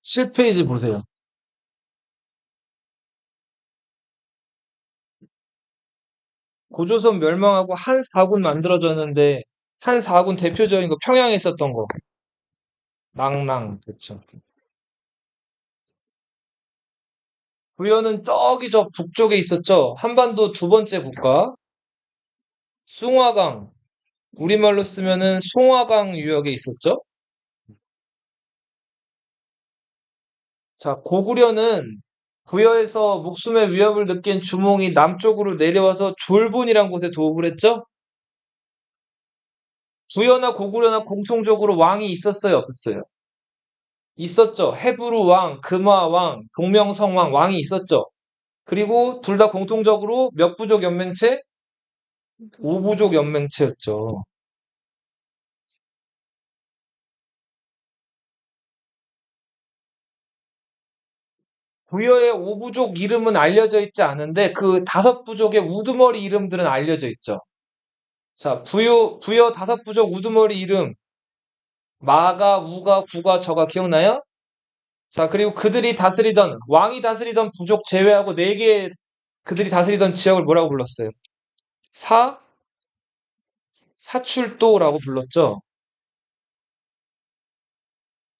7페이지 보세요. 고조선 멸망하고 한 4군 만들어졌는데 한 4군 대표적인 거 평양에 있었던 거. 낭랑. 그렇죠. 부여는 저기 저 북쪽에 있었죠. 한반도 두 번째 국가. 숭화강. 우리말로 쓰면은 송화강 유역에 있었죠. 자, 고구려는 부여에서 목숨의 위협을 느낀 주몽이 남쪽으로 내려와서 졸본이란 곳에 도읍을 했죠. 부여나 고구려나 공통적으로 왕이 있었어요, 없었어요? 있었죠. 헤브루 왕, 금화 왕, 동명성 왕이 있었죠. 그리고 둘 다 공통적으로 몇 부족 연맹체? 오부족 연맹체였죠. 부여의 오부족 이름은 알려져 있지 않은데 그 다섯 부족의 우두머리 이름들은 알려져 있죠. 자, 부여 다섯 부족 우두머리 이름 마가, 우가, 구가, 저가 기억나요? 자, 그리고 그들이 다스리던 왕이 다스리던 부족 제외하고 네 개 그들이 다스리던 지역을 뭐라고 불렀어요? 사 사출도라고 불렀죠.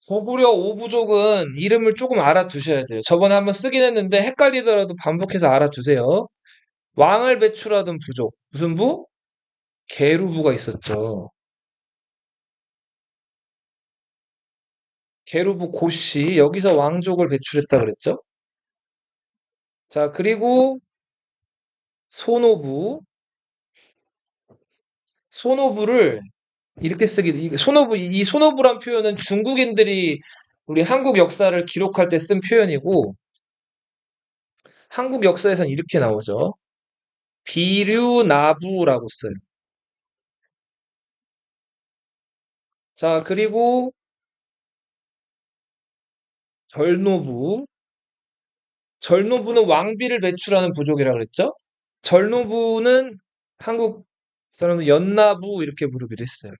고구려 오부족은 이름을 조금 알아두셔야 돼요. 저번에 한번 쓰긴 했는데 헷갈리더라도 반복해서 알아두세요. 왕을 배출하던 부족. 무슨 부? 게르부가 있었죠. 게르부 고씨. 여기서 왕족을 배출했다 그랬죠. 자, 그리고 소노부. 소노부를 이렇게 소노부, 이 소노부란 표현은 중국인들이 우리 한국 역사를 기록할 때 쓴 표현이고, 한국 역사에선 이렇게 나오죠. 비류나부라고 써요. 자, 그리고 절노부. 절노부는 왕비를 배출하는 부족이라 그랬죠? 절노부는 한국 사람들 연나부 이렇게 부르기도 했어요.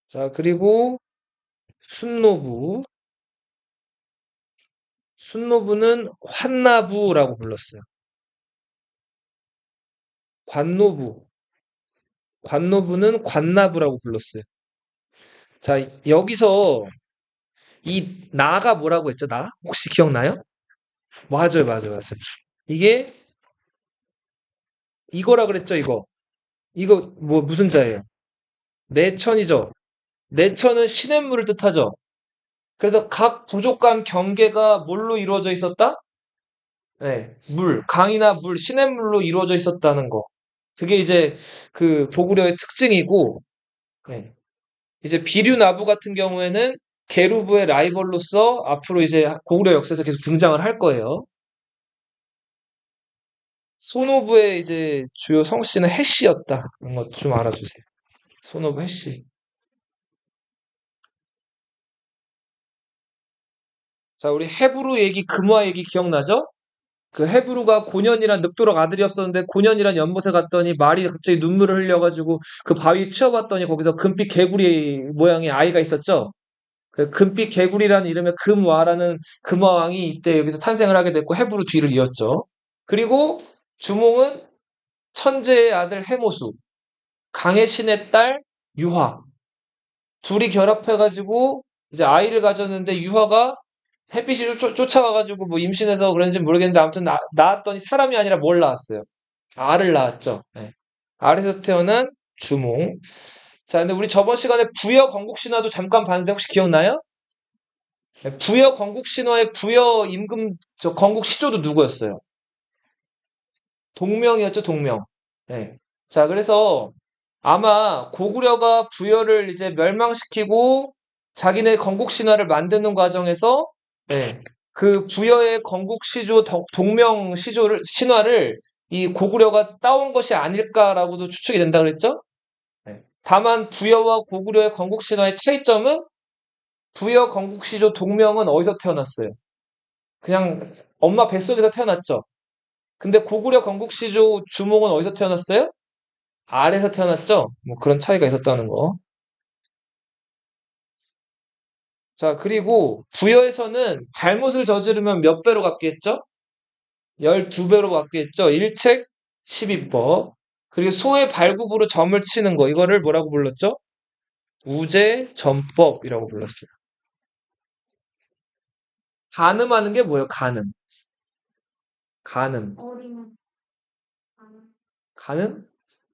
자, 그리고 순노부. 순노부는 환나부라고 불렀어요. 관노부. 관노부는 관나부라고 불렀어요. 자, 여기서 이 나가 뭐라고 했죠? 나? 혹시 기억나요? 맞아요, 맞아요, 맞아요. 이게 이거라 그랬죠, 이거. 이거 뭐 무슨 자예요? 내천이죠. 내천은 시냇물을 뜻하죠. 그래서 각 부족 간 경계가 뭘로 이루어져 있었다? 네, 물, 강이나 물, 시냇물로 이루어져 있었다는 거. 그게 이제 그 고구려의 특징이고, 네. 이제 비류나부 같은 경우에는 게르부의 라이벌로서 앞으로 이제 고구려 역사에서 계속 등장을 할 거예요. 소노부의 이제 주요 성씨는 해씨였다. 이런 것 좀 알아주세요. 소노부 해씨. 자, 우리 헤브루 얘기, 금화 얘기 기억나죠? 그 헤브루가 고년이란 늑도락 아들이었었는데 고년이란 연못에 갔더니 말이 갑자기 눈물을 흘려가지고 그 바위 치워봤더니 거기서 금빛 개구리 모양의 아이가 있었죠. 그 금빛 개구리라는 이름의 금와라는 금화왕이 이때 여기서 탄생을 하게 됐고 헤브루 뒤를 이었죠. 그리고 주몽은 천재의 아들 해모수, 강의 신의 딸 유화. 둘이 결합해가지고 이제 아이를 가졌는데 유화가 햇빛이 쫓아와가지고 뭐 임신해서 그런지 모르겠는데 아무튼 낳았더니 사람이 아니라 뭘 낳았어요? 알을 낳았죠. 네. 알에서 태어난 주몽. 자, 근데 우리 저번 시간에 부여 건국 신화도 잠깐 봤는데 혹시 기억나요? 네, 부여 건국 신화의 부여 임금 저 건국 시조도 누구였어요? 동명이었죠, 동명. 네. 자, 그래서 아마 고구려가 부여를 이제 멸망시키고 자기네 건국 신화를 만드는 과정에서 네, 그 부여의 건국 시조 동명 시조를 신화를 이 고구려가 따온 것이 아닐까라고도 추측이 된다 그랬죠? 네. 다만 부여와 고구려의 건국 신화의 차이점은 부여 건국 시조 동명은 어디서 태어났어요? 그냥 엄마 뱃속에서 태어났죠. 근데 고구려 건국 시조 주몽은 어디서 태어났어요? 알에서 태어났죠? 뭐 그런 차이가 있었다는 거. 자, 그리고 부여에서는 잘못을 저지르면 몇 배로 갚겠죠? 12배로 갚겠죠? 일책 12법. 그리고 소의 발굽으로 점을 치는 거, 이거를 뭐라고 불렀죠? 우제전법이라고 불렀어요. 간음하는 게 뭐예요? 간음. 간음. 간음?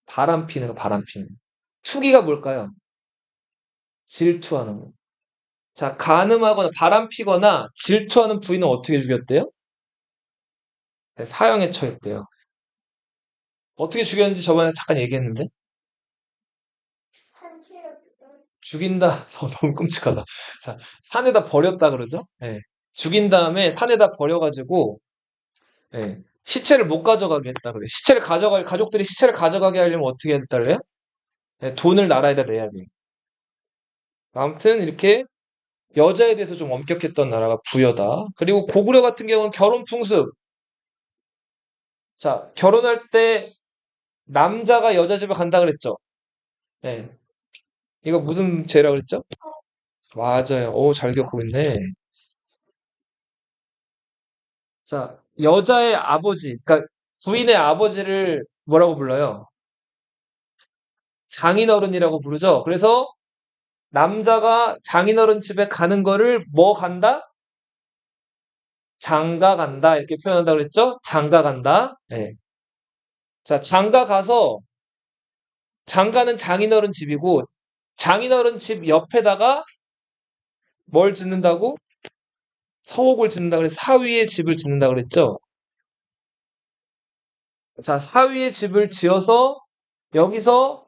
바람 피는 거, 바람 피는 거. 투기가 뭘까요? 질투하는 거. 자, 간음하거나 바람 피거나 질투하는 부인은 어떻게 죽였대요? 네, 사형에 처했대요. 어떻게 죽였는지 저번에 잠깐 얘기했는데 죽인다. 너무 끔찍하다. 자, 산에다 버렸다 그러죠? 예. 죽인 다음에 산에다 버려가지고 예. 시체를 못 가져가게 했다 그래. 시체를 가져갈 가족들이 시체를 가져가게 하려면 어떻게 했다 그래요? 예, 돈을 나라에다 내야 돼. 아무튼 이렇게 여자에 대해서 좀 엄격했던 나라가 부여다. 그리고 고구려 같은 경우는 결혼 풍습. 자, 결혼할 때 남자가 여자 집에 간다 그랬죠? 예. 이거 무슨 죄라 그랬죠? 맞아요. 오, 잘 기억하고 있네. 자, 여자의 아버지, 그러니까 부인의 아버지를 뭐라고 불러요? 장인어른이라고 부르죠. 그래서 남자가 장인어른 집에 가는 거를 뭐 간다? 장가 간다. 이렇게 표현한다 그랬죠? 장가 간다. 예. 자, 장가 가서 장가는 장인어른 집이고 장인어른 집 옆에다가 뭘 짓는다고? 서옥을 짓는다 그래서 사위의 집을 짓는다 그랬죠? 자, 사위의 집을 지어서 여기서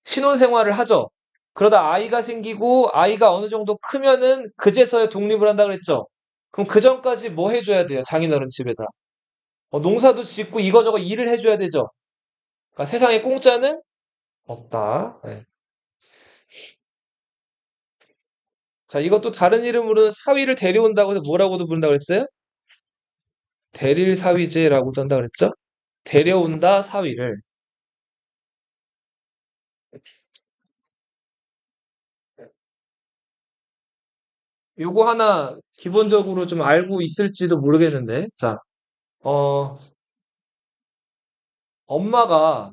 신혼생활을 하죠. 그러다 아이가 생기고 아이가 어느 정도 크면은 그제서야 독립을 한다 그랬죠. 그럼 그 전까지 뭐 해줘야 돼요? 장인어른 집에다. 농사도 짓고 이거저거 일을 해줘야 되죠. 그러니까 세상에 공짜는 없다. 네. 자, 이것도 다른 이름으로 사위를 데려온다고 해서 뭐라고도 부른다고 그랬어요? 대릴 사위제라고도 한다 그랬죠? 데려온다 사위를. 요거 하나 기본적으로 좀 알고 있을지도 모르겠는데. 자, 어, 엄마가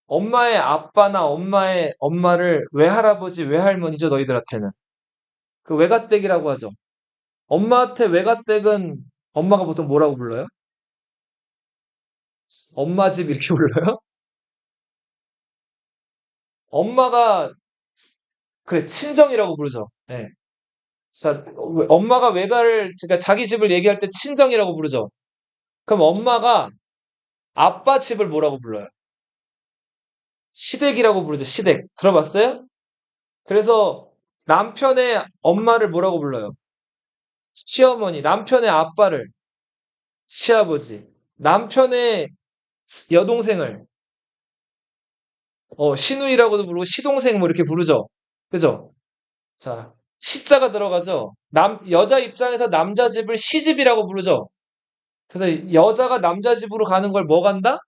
엄마의 아빠나 엄마의 엄마를 외할아버지, 외할머니죠, 너희들한테는. 그 외가댁이라고 하죠. 엄마한테 외가댁은 엄마가 보통 뭐라고 불러요? 엄마 집 이렇게 불러요? 엄마가 그래 친정이라고 부르죠. 예. 자, 엄마가 외가를 그러니까 자기 집을 얘기할 때 친정이라고 부르죠. 그럼 엄마가 아빠 집을 뭐라고 불러요? 시댁이라고 부르죠. 시댁. 들어봤어요? 그래서 남편의 엄마를 뭐라고 불러요? 시어머니. 남편의 아빠를 시아버지. 남편의 여동생을 시누이라고도 부르고 시동생 뭐 이렇게 부르죠. 그죠? 자, 시자가 들어가죠. 여자 입장에서 남자 집을 시집이라고 부르죠. 그래서 여자가 남자 집으로 가는 걸 뭐 간다?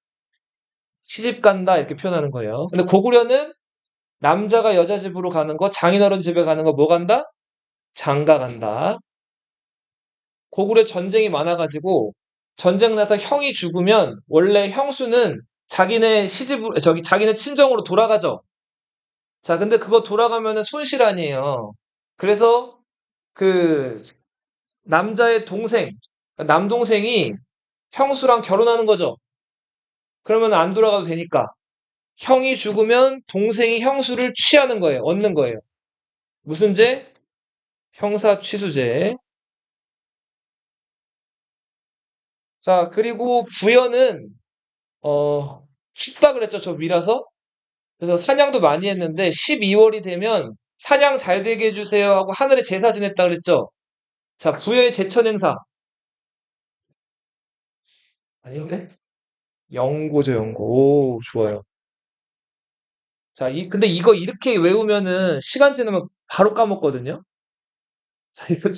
시집 간다 이렇게 표현하는 거예요. 근데 고구려는 남자가 여자 집으로 가는 거, 장인어른 집에 가는 거 뭐 간다? 장가 간다. 고구려 전쟁이 많아가지고 전쟁 나서 형이 죽으면 원래 형수는 자기네 시집으로 저기 자기네 친정으로 돌아가죠. 자, 근데 그거 돌아가면은 손실 아니에요. 그래서 그 남자의 동생, 남동생이 형수랑 결혼하는 거죠. 그러면 안 돌아가도 되니까. 형이 죽으면 동생이 형수를 취하는 거예요. 얻는 거예요. 무슨 죄? 형사 취수죄. 자, 그리고 부여는 춥다 그랬죠. 저 미라서. 그래서 사냥도 많이 했는데 12월이 되면 사냥 잘 되게 해주세요 하고 하늘에 제사 지냈다 그랬죠. 자, 부여의 제천 행사. 아닌데? 영고죠, 영고. 오, 좋아요. 자, 근데 이거 이렇게 외우면은 시간 지나면 바로 까먹거든요. 자, 이거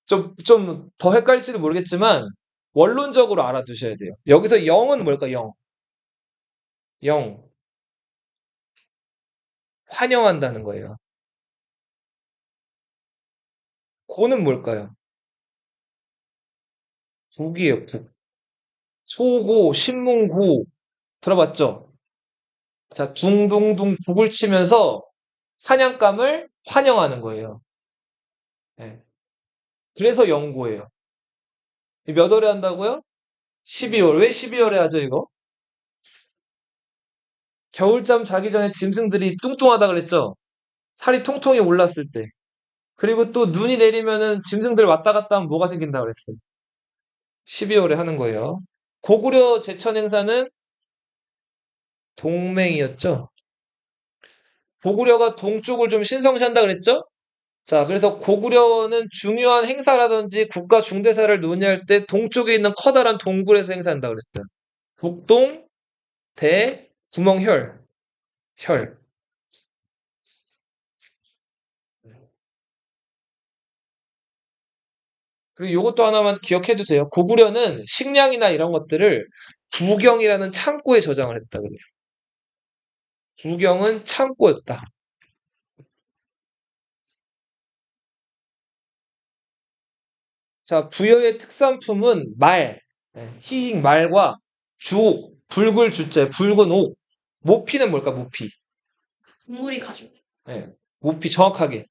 좀 더 헷갈릴지도 모르겠지만 원론적으로 알아두셔야 돼요. 여기서 영은 뭘까, 영? 영, 환영한다는 거예요. 고는 뭘까요? 북이에요, 북. 소고, 신문고, 들어봤죠? 자, 둥둥둥 북을 치면서 사냥감을 환영하는 거예요. 네. 그래서 영고예요. 몇 월에 한다고요? 12월. 왜 12월에 하죠, 이거? 겨울잠 자기 전에 짐승들이 뚱뚱하다 그랬죠? 살이 통통이 올랐을 때. 그리고 또 눈이 내리면은 짐승들 왔다 갔다 하면 뭐가 생긴다 그랬어요. 12월에 하는 거예요. 고구려 제천 행사는 동맹이었죠. 고구려가 동쪽을 좀 신성시한다 그랬죠? 자, 그래서 고구려는 중요한 행사라든지 국가 중대사를 논의할 때 동쪽에 있는 커다란 동굴에서 행사한다 그랬어요. 북동, 대, 구멍, 혈. 혈. 그리고 요것도 하나만 기억해 두세요. 고구려는 식량이나 이런 것들을 부경이라는 창고에 저장을 했다 그래요. 부경은 창고였다. 자, 부여의 특산품은 말, 희익 말과 주옥, 붉을 주자, 붉은 옥. 모피는 뭘까, 모피? 국물이 가죽. 예, 모피 정확하게.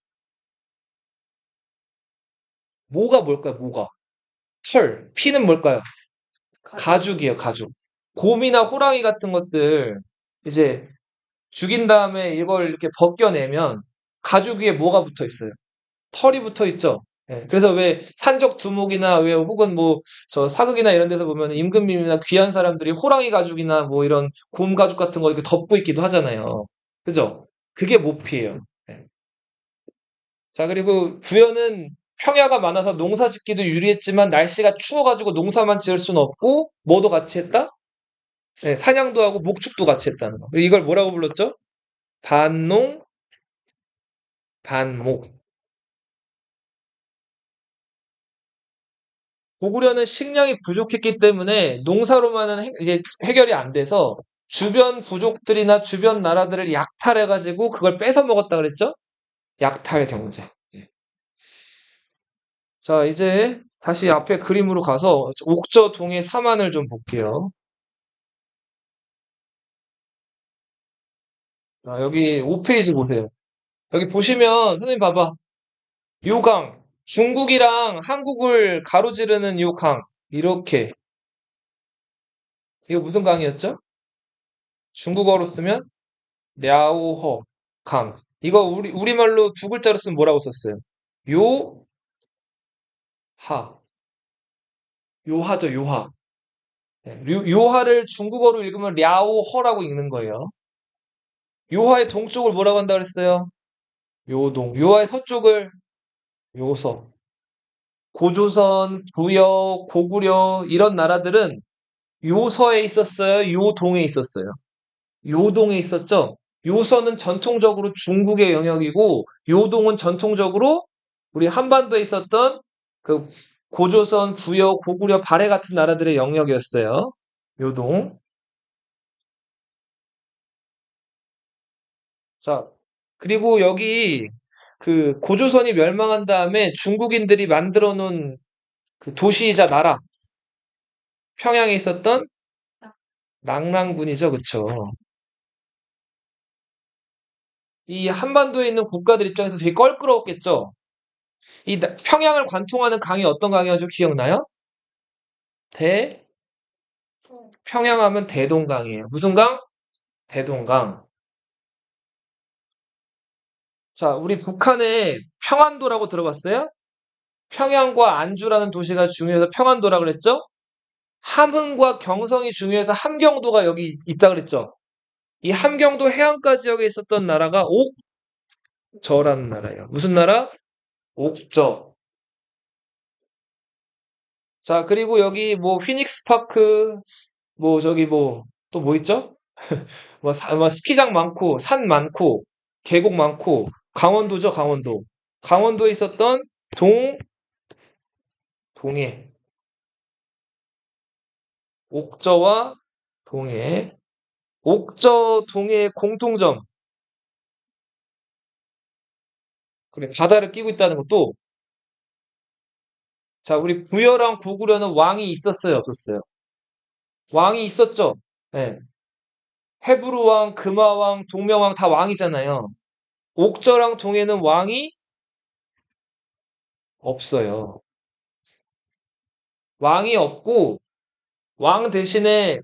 모가 뭘까요, 모가? 털. 피는 뭘까요? 가죽이에요, 가죽. 곰이나 호랑이 같은 것들, 이제 죽인 다음에 이걸 이렇게 벗겨내면 가죽 위에 뭐가 붙어 있어요? 털이 붙어 있죠. 예, 그래서 왜 산적 두목이나 왜 혹은 뭐 저 사극이나 이런 데서 보면 임금님이나 귀한 사람들이 호랑이 가죽이나 뭐 이런 곰 가죽 같은 거 이렇게 덮고 있기도 하잖아요. 그죠? 그게 모피예요. 예. 자, 그리고 부여는 평야가 많아서 농사 짓기도 유리했지만 날씨가 추워가지고 농사만 지을 수는 없고 뭐도 같이 했다? 예, 사냥도 하고 목축도 같이 했다는 거. 이걸 뭐라고 불렀죠? 반농, 반목. 고구려는 식량이 부족했기 때문에 농사로만은 이제 해결이 안 돼서 주변 부족들이나 주변 나라들을 약탈해가지고 그걸 뺏어 먹었다 그랬죠? 약탈 경제. 예. 자, 이제 다시 앞에 그림으로 가서 옥저 동의 사만을 좀 볼게요. 자, 여기 5페이지 보세요. 여기 보시면 선생님 봐봐. 요 강, 중국이랑 한국을 가로지르는 요 강, 이렇게. 이거 무슨 강이었죠? 중국어로 쓰면 랴오허 강. 이거 우리말로 두 글자로 쓰면 뭐라고 썼어요? 요하. 요하죠, 요하. 네, 요하를 중국어로 읽으면 랴오허라고 읽는 거예요. 요하의 동쪽을 뭐라고 한다 그랬어요? 요동. 요하의 서쪽을 요서. 고조선, 부여, 고구려 이런 나라들은 요서에 있었어요? 요동에 있었어요? 요동에 있었죠? 요서는 전통적으로 중국의 영역이고 요동은 전통적으로 우리 한반도에 있었던 그 고조선, 부여, 고구려, 발해 같은 나라들의 영역이었어요. 요동. 자, 그리고 여기 그 고조선이 멸망한 다음에 중국인들이 만들어 놓은 그 도시이자 나라, 평양에 있었던 낙랑군이죠. 그쵸? 이 한반도에 있는 국가들 입장에서 되게 껄끄러웠겠죠? 평양을 관통하는 강이 어떤 강이었죠? 기억나요? 대, 통. 평양하면 대동강이에요. 무슨 강? 대동강. 자, 우리 북한의 평안도라고 들어봤어요? 평양과 안주라는 도시가 중요해서 평안도라 그랬죠? 함흥과 경성이 중요해서 함경도가 여기 있다 그랬죠? 이 함경도 해안가 지역에 있었던 나라가 옥저라는 나라예요. 무슨 나라? 옥저. 자, 그리고 여기 뭐 피닉스 파크, 뭐 저기 뭐 또 뭐 있죠? 뭐 스키장 많고 산 많고 계곡 많고 강원도죠, 강원도. 강원도에 있었던 동해, 옥저와 동해. 옥저 동해의 공통점. 그래, 바다를 끼고 있다는 것도, 자, 우리 부여랑 고구려는 왕이 있었어요, 없었어요? 왕이 있었죠? 예. 헤브루 왕, 금화 왕, 동명 왕 다 왕이잖아요. 옥저랑 동해는 왕이 없어요. 왕이 없고, 왕 대신에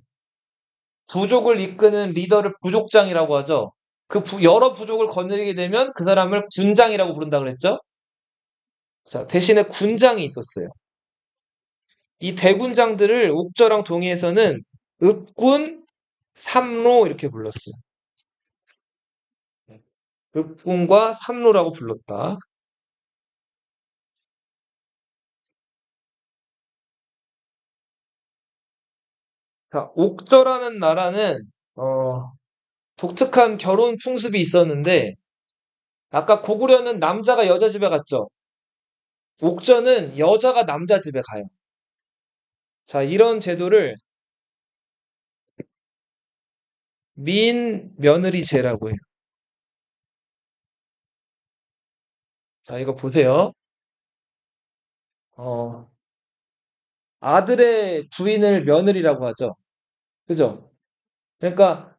부족을 이끄는 리더를 부족장이라고 하죠. 여러 부족을 거느리게 되면 그 사람을 군장이라고 부른다 그랬죠? 자, 대신에 군장이 있었어요. 이 대군장들을 옥저랑 동해에서는 읍군, 삼로 이렇게 불렀어요. 읍군과 삼로라고 불렀다. 자, 옥저라는 나라는 독특한 결혼 풍습이 있었는데 아까 고구려는 남자가 여자 집에 갔죠. 옥저는 여자가 남자 집에 가요. 자, 이런 제도를 민며느리제라고 해요. 자, 이거 보세요. 어, 아들의 부인을 며느리라고 하죠. 그죠? 그러니까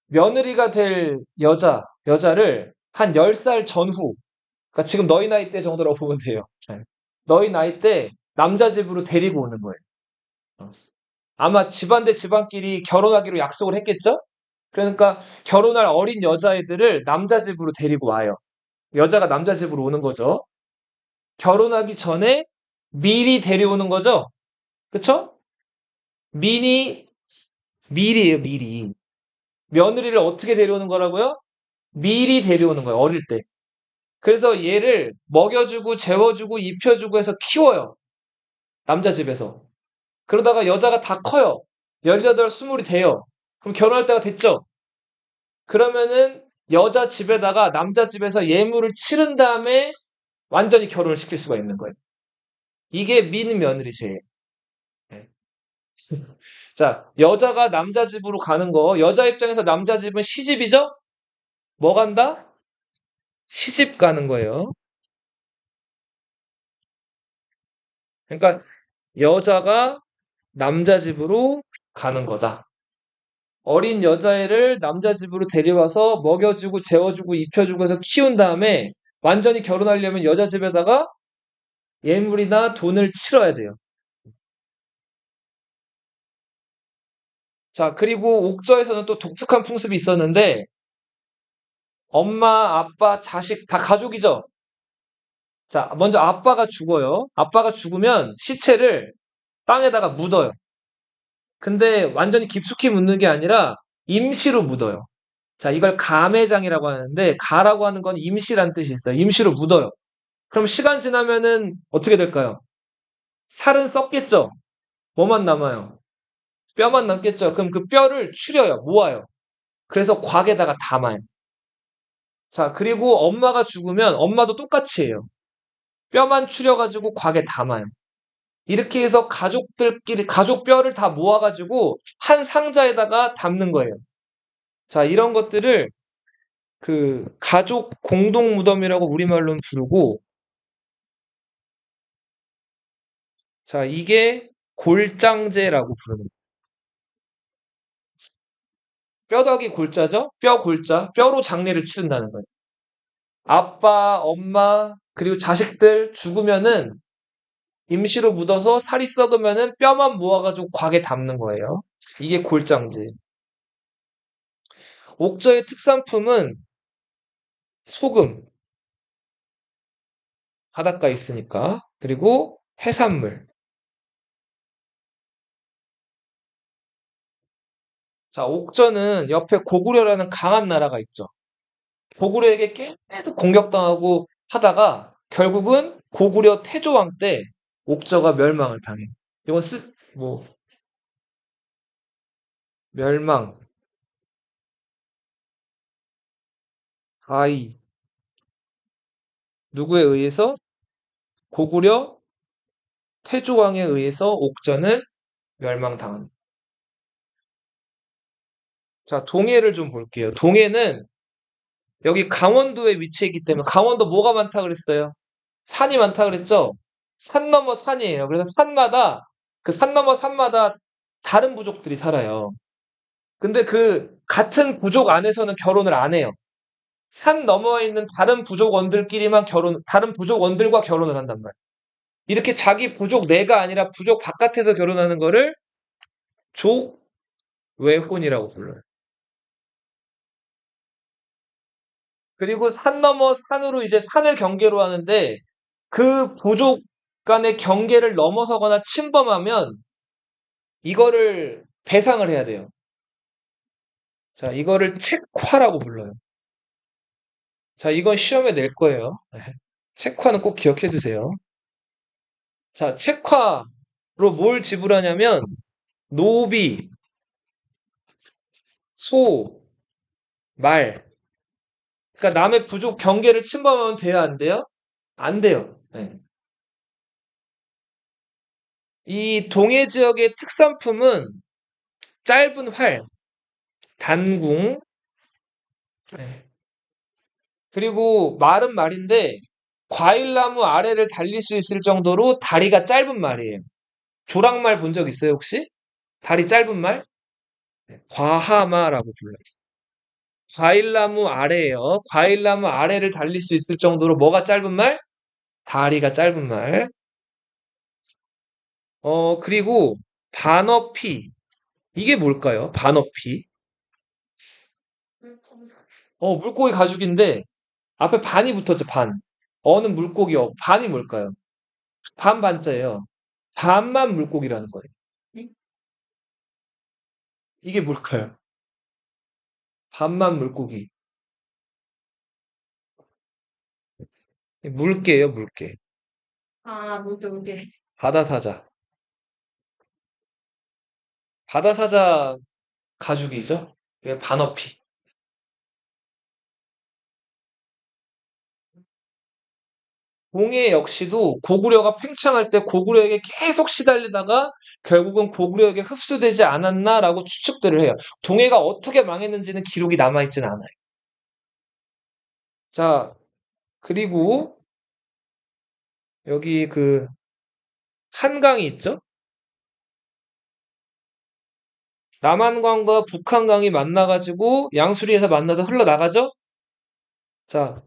며느리가 될 여자를 한 10살 전후, 그러니까 지금 너희 나이 때 정도라고 보면 돼요. 네. 너희 나이 때 남자 집으로 데리고 오는 거예요. 어. 아마 집안 대 집안끼리 결혼하기로 약속을 했겠죠? 그러니까 결혼할 어린 여자애들을 남자 집으로 데리고 와요. 여자가 남자 집으로 오는 거죠. 결혼하기 전에 미리 데려오는 거죠. 그쵸? 미리, 미리예요, 미리. 며느리를 어떻게 데려오는 거라고요? 미리 데려오는 거예요, 어릴 때. 그래서 얘를 먹여주고, 재워주고, 입혀주고 해서 키워요. 남자 집에서. 그러다가 여자가 다 커요. 18, 20이 돼요. 그럼 결혼할 때가 됐죠? 그러면은 여자 집에다가 남자 집에서 예물을 치른 다음에 완전히 결혼을 시킬 수가 있는 거예요. 이게 민며느리제예요. 네. 자, 여자가 남자 집으로 가는 거, 여자 입장에서 남자 집은 시집이죠? 뭐 간다? 시집 가는 거예요. 그러니까 여자가 남자 집으로 가는 거다. 어린 여자애를 남자 집으로 데려와서 먹여주고 재워주고 입혀주고 해서 키운 다음에 완전히 결혼하려면 여자 집에다가 예물이나 돈을 치러야 돼요. 자, 그리고 옥저에서는 또 독특한 풍습이 있었는데 엄마, 아빠, 자식 다 가족이죠. 자, 먼저 아빠가 죽어요. 아빠가 죽으면 시체를 땅에다가 묻어요. 근데 완전히 깊숙이 묻는 게 아니라 임시로 묻어요. 자, 이걸 가매장이라고 하는데 가라고 하는 건 임시란 뜻이 있어요. 임시로 묻어요. 그럼 시간 지나면은 어떻게 될까요? 살은 썩겠죠? 뭐만 남아요? 뼈만 남겠죠? 그럼 그 뼈를 추려요. 모아요. 그래서 곽에다가 담아요. 자, 그리고 엄마가 죽으면 엄마도 똑같이 해요. 뼈만 추려가지고 곽에 담아요. 이렇게 해서 가족들끼리, 가족 뼈를 다 모아가지고 한 상자에다가 담는 거예요. 자, 이런 것들을 그 가족 공동 무덤이라고 우리말로는 부르고, 자, 이게 골장제라고 부르는 거예요. 뼈다귀 골자죠? 뼈 골자. 뼈로 장례를 치른다는 거예요. 아빠, 엄마, 그리고 자식들 죽으면은 임시로 묻어서 살이 썩으면은 뼈만 모아가지고 곽에 담는 거예요. 이게 골장제. 옥저의 특산품은 소금, 바닷가에 있으니까. 그리고 해산물. 자, 옥저는 옆에 고구려라는 강한 나라가 있죠. 고구려에게 계속 공격당하고 하다가 결국은 고구려 태조왕 때 옥저가 멸망을 당해요. 이건 멸망, 가히. 누구에 의해서? 고구려 태조왕에 의해서 옥저는 멸망당합니다. 자, 동해를 좀 볼게요. 동해는 여기 강원도에 위치해 있기 때문에 강원도 뭐가 많다 그랬어요? 산이 많다 그랬죠? 산 넘어 산이에요. 그래서 산마다 그 산 넘어 산마다 다른 부족들이 살아요. 근데 그 같은 부족 안에서는 결혼을 안 해요. 산 너머에 있는 다른 부족원들끼리만 다른 부족원들과 결혼을 한단 말이에요. 이렇게 자기 부족 내가 아니라 부족 바깥에서 결혼하는 거를 족외혼이라고 불러요. 그리고 산 넘어 산으로 이제 산을 경계로 하는데 그 부족 간의 경계를 넘어서거나 침범하면 이거를 배상을 해야 돼요. 자, 이거를 책화라고 불러요. 자, 이건 시험에 낼 거예요. 네. 책화는 꼭 기억해 두세요. 자, 책화로 뭘 지불하냐면 노비, 소, 말. 그러니까 남의 부족 경계를 침범하면 돼요, 안 돼요? 안 돼요. 네. 이 동해 지역의 특산품은 짧은 활, 단궁, 네. 그리고 말은 말인데 과일나무 아래를 달릴 수 있을 정도로 다리가 짧은 말이에요. 조랑말 본 적 있어요, 혹시? 다리 짧은 말? 네, 과하마라고 불러요. 과일나무 아래예요. 과일나무 아래를 달릴 수 있을 정도로 뭐가 짧은 말? 다리가 짧은 말. 그리고 반어피. 이게 뭘까요? 반어피. 물고기 가죽인데 앞에 반이 붙었죠, 반. 어는 물고기요. 반이 뭘까요? 반반자예요. 반만 물고기라는 거예요. 이게 뭘까요? 반만 물고기. 물개예요, 물개. 아, 물개. 바다사자. 바다사자 가죽이죠? 이게 반어피. 동해 역시도 고구려가 팽창할 때 고구려에게 계속 시달리다가 결국은 고구려에게 흡수되지 않았나라고 추측들을 해요. 동해가 어떻게 망했는지는 기록이 남아있진 않아요. 자, 그리고 여기 그 한강이 있죠? 남한강과 북한강이 만나가지고 양수리에서 만나서 흘러나가죠? 자,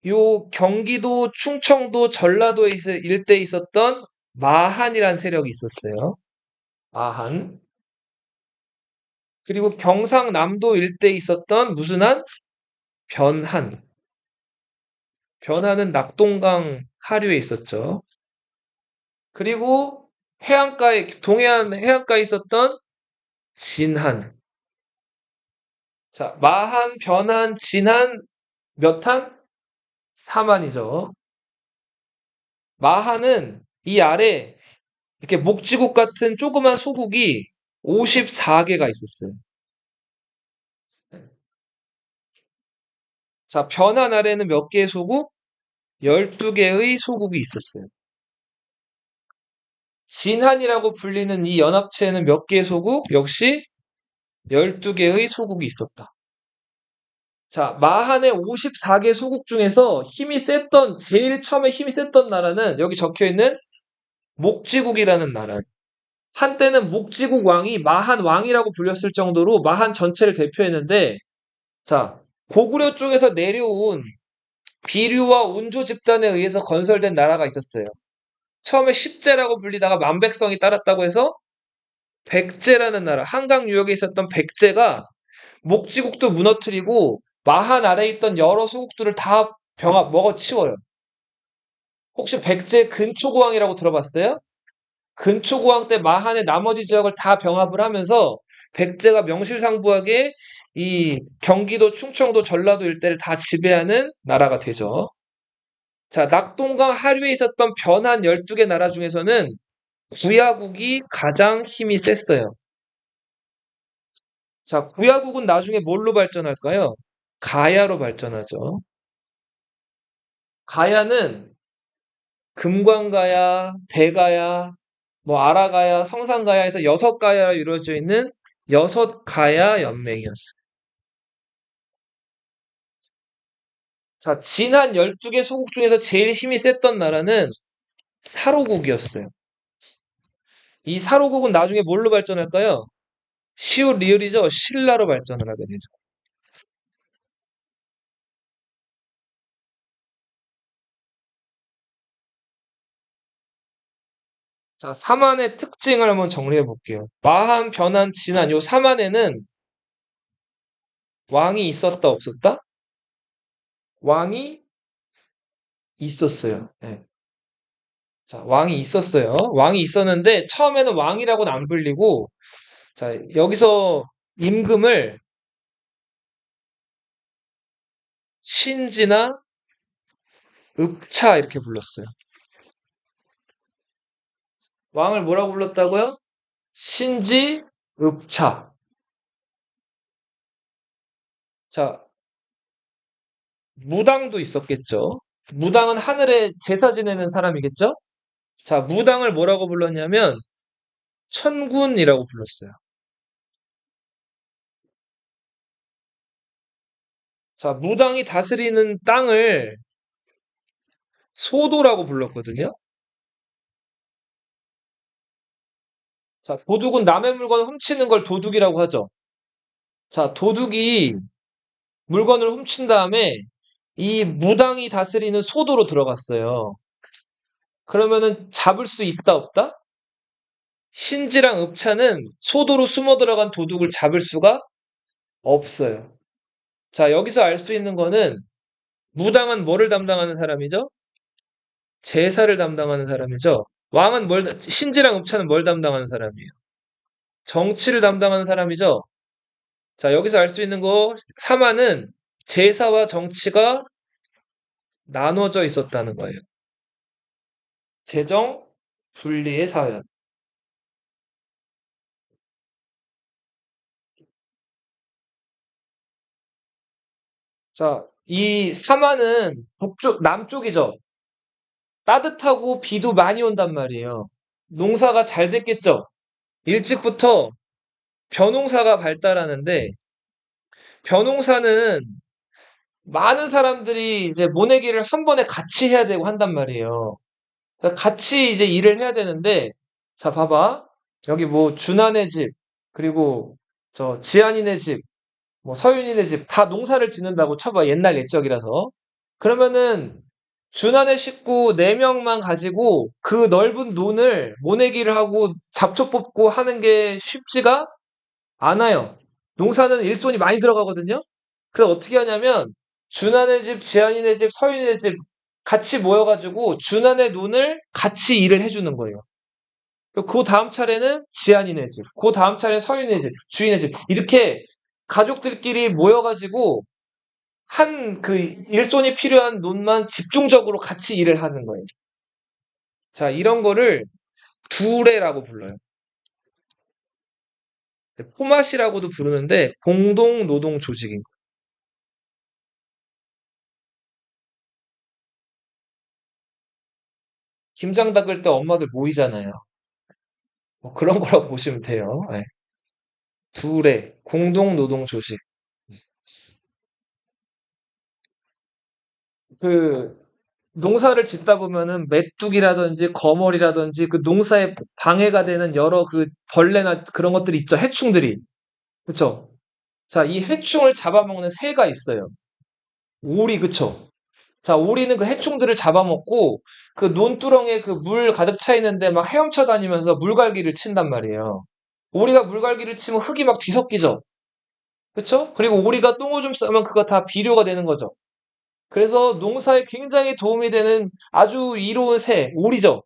요 경기도, 충청도, 전라도 일대에 있었던 마한이란 세력이 있었어요. 마한. 그리고 경상남도 일대에 있었던 무슨 한? 변한. 변한은 낙동강 하류에 있었죠. 그리고 해안가에, 동해안 해안가에 있었던 진한. 자, 마한, 변한, 진한, 몇 한? 4만이죠. 마한은 이 아래 이렇게 목지국 같은 조그만 소국이 54개가 있었어요. 자, 변한 아래는 몇 개의 소국? 12개의 소국이 있었어요. 진한이라고 불리는 이 연합체에는 몇 개의 소국? 역시 12개의 소국이 있었다. 자, 마한의 54개 소국 중에서 제일 처음에 힘이 셌던 나라는 여기 적혀 있는 목지국이라는 나라예요. 한때는 목지국 왕이 마한 왕이라고 불렸을 정도로 마한 전체를 대표했는데, 자, 고구려 쪽에서 내려온 비류와 운조 집단에 의해서 건설된 나라가 있었어요. 처음에 십제라고 불리다가 만백성이 따랐다고 해서 백제라는 나라, 한강 유역에 있었던 백제가 목지국도 무너뜨리고 마한 아래에 있던 여러 소국들을 다 먹어치워요. 혹시 백제 근초고왕이라고 들어봤어요? 근초고왕 때 마한의 나머지 지역을 다 병합을 하면서 백제가 명실상부하게 이 경기도, 충청도, 전라도 일대를 다 지배하는 나라가 되죠. 자, 낙동강 하류에 있었던 변한 12개 나라 중에서는 구야국이 가장 힘이 셌어요. 자, 구야국은 나중에 뭘로 발전할까요? 가야로 발전하죠. 가야는 금관가야, 대가야, 뭐 아라가야, 성산가야에서 6가야로 이루어져 있는 여섯 가야 연맹이었어요. 자, 진한 12개 소국 중에서 제일 힘이 셌던 나라는 사로국이었어요. 이 사로국은 나중에 뭘로 발전할까요? 시옷 리을이죠. 신라로 발전을 하게 되죠. 자, 사만의 특징을 한번 정리해 볼게요. 마한, 변한, 진한 요 사만에는 왕이 있었다 없었다? 왕이 있었어요. 네. 자, 왕이 있었어요. 왕이 있었는데 처음에는 왕이라고는 안 불리고 자, 여기서 임금을 신지나 읍차 이렇게 불렀어요. 왕을 뭐라고 불렀다고요? 신지 읍차. 자, 무당도 있었겠죠. 무당은 하늘에 제사 지내는 사람이겠죠? 자, 무당을 뭐라고 불렀냐면 천군이라고 불렀어요. 자, 무당이 다스리는 땅을 소도라고 불렀거든요. 자, 도둑은 남의 물건을 훔치는 걸 도둑이라고 하죠. 자, 도둑이 물건을 훔친 다음에 이 무당이 다스리는 소도로 들어갔어요. 그러면은 잡을 수 있다 없다? 신지랑 읍차는 소도로 숨어 들어간 도둑을 잡을 수가 없어요. 자, 여기서 알 수 있는 거는 무당은 뭐를 담당하는 사람이죠? 제사를 담당하는 사람이죠. 왕은 신지랑 읍차는 뭘 담당하는 사람이에요? 정치를 담당하는 사람이죠. 자, 여기서 알 수 있는 거, 사마는 제사와 정치가 나눠져 있었다는 거예요. 재정 분리의 사연. 자, 이 사마는 남쪽이죠. 따뜻하고 비도 많이 온단 말이에요. 농사가 잘 됐겠죠. 일찍부터 벼농사가 발달하는데, 벼농사는 많은 사람들이 이제 모내기를 한 번에 같이 해야 되고 한단 말이에요. 그러니까 같이 이제 일을 해야 되는데, 자, 봐봐. 여기 뭐, 준하네 집, 그리고 저 지한이네 집, 뭐, 서윤이네 집, 다 농사를 짓는다고 쳐봐. 옛날 옛적이라서. 그러면은, 준하네 식구 4명만 가지고 그 넓은 논을 모내기를 하고 잡초 뽑고 하는 게 쉽지가 않아요. 농사는 일손이 많이 들어가거든요. 그래서 어떻게 하냐면, 준하네 집, 지한이네 집, 서윤이네 집 같이 모여가지고 준하네 논을 같이 일을 해주는 거예요. 그 다음 차례는 지한이네 집, 그 다음 차례는 서윤이네 집, 주인네 집 이렇게 가족들끼리 모여가지고 한 그 일손이 필요한 논만 집중적으로 같이 일을 하는 거예요. 자, 이런 거를 두레라고 불러요. 포맛이라고도 부르는데 공동 노동 조직인 거예요. 김장 닦을 때 엄마들 모이잖아요. 뭐 그런 거라고 보시면 돼요. 네. 두레 공동 노동 조직. 그 농사를 짓다 보면은 메뚜기라든지 거머리라든지 그 농사에 방해가 되는 여러 그 벌레나 그런 것들이 있죠. 해충들이. 그쵸? 자, 이 해충을 잡아먹는 새가 있어요. 오리, 그쵸? 자, 오리는 그 해충들을 잡아먹고 그 논두렁에 그 물 가득 차 있는데 막 헤엄쳐 다니면서 물갈기를 친단 말이에요. 오리가 물갈기를 치면 흙이 막 뒤섞이죠. 그쵸? 그리고 오리가 똥오줌 싸면 그거 다 비료가 되는 거죠. 그래서 농사에 굉장히 도움이 되는 아주 이로운 새, 오리죠.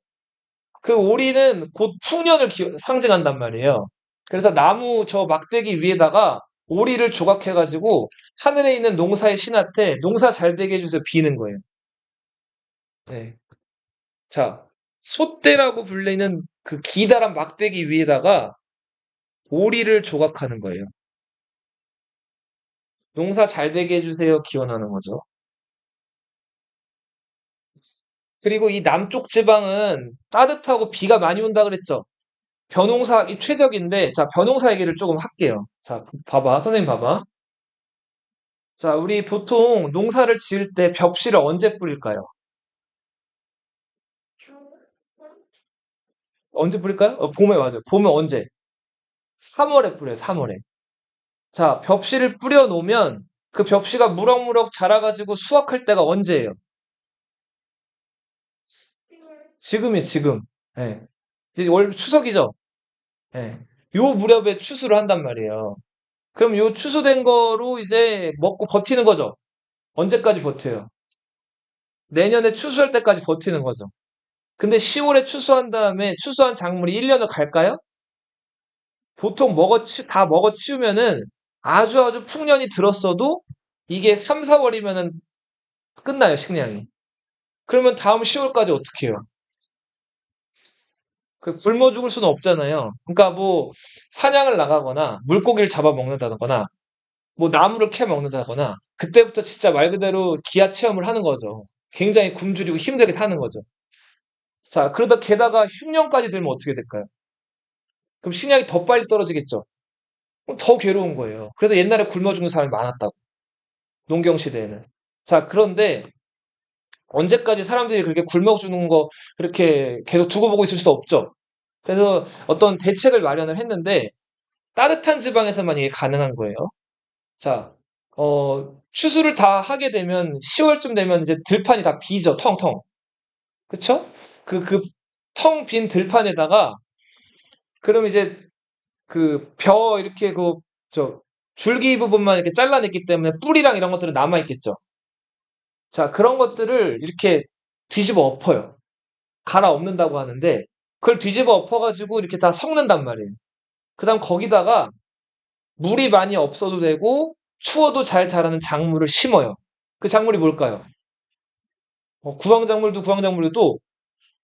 그 오리는 곧 풍년을 상징한단 말이에요. 그래서 나무 저 막대기 위에다가 오리를 조각해가지고 하늘에 있는 농사의 신한테 농사 잘 되게 해주세요 비는 거예요. 네. 자, 솥대라고 불리는 그 기다란 막대기 위에다가 오리를 조각하는 거예요. 농사 잘 되게 해주세요 기원하는 거죠. 그리고 이 남쪽 지방은 따뜻하고 비가 많이 온다 그랬죠. 벼농사학이 최적인데, 자, 벼농사 얘기를 조금 할게요. 자, 봐봐. 선생님 봐봐. 자, 우리 보통 농사를 지을 때 벽실을 언제 뿌릴까요? 언제 뿌릴까요? 봄에 맞아요. 봄에 언제? 3월에 뿌려요, 3월에. 자, 벽실을 뿌려 놓으면 그 벽시가 무럭무럭 자라가지고 수확할 때가 언제예요? 지금이 지금. 예. 이제 월 추석이죠? 예. 요 무렵에 추수를 한단 말이에요. 그럼 요 추수된 거로 이제 먹고 버티는 거죠? 언제까지 버텨요? 내년에 추수할 때까지 버티는 거죠. 근데 10월에 추수한 다음에 추수한 작물이 1년을 갈까요? 보통 다 먹어치우면은 아주 아주 풍년이 들었어도 이게 3, 4월이면은 끝나요, 식량이. 그러면 다음 10월까지 어떻게 해요? 굶어 죽을 수는 없잖아요. 그러니까 뭐 사냥을 나가거나 물고기를 잡아 먹는다거나 뭐 나무를 캐 먹는다거나 그때부터 진짜 말 그대로 기아 체험을 하는 거죠. 굉장히 굶주리고 힘들게 사는 거죠. 자, 그러다 게다가 흉년까지 들면 어떻게 될까요? 그럼 식량이 더 빨리 떨어지겠죠. 그럼 더 괴로운 거예요. 그래서 옛날에 굶어 죽는 사람이 많았다고. 농경 시대에는. 자, 그런데 언제까지 사람들이 그렇게 굶어 죽는 거 그렇게 계속 두고 보고 있을 수도 없죠. 그래서 어떤 대책을 마련을 했는데 따뜻한 지방에서만 이게 가능한 거예요. 자, 추수를 다 하게 되면 10월쯤 되면 이제 들판이 다 비죠, 텅텅. 그쵸? 그 텅 빈 들판에다가 그럼 이제 이렇게 줄기 부분만 이렇게 잘라냈기 때문에 뿌리랑 이런 것들은 남아있겠죠. 자, 그런 것들을 이렇게 뒤집어 엎어요. 갈아 엎는다고 하는데 그걸 뒤집어 엎어가지고 이렇게 다 섞는단 말이에요. 그 다음 거기다가 물이 많이 없어도 되고 추워도 잘 자라는 작물을 심어요. 그 작물이 뭘까요? 구황작물도 구황작물도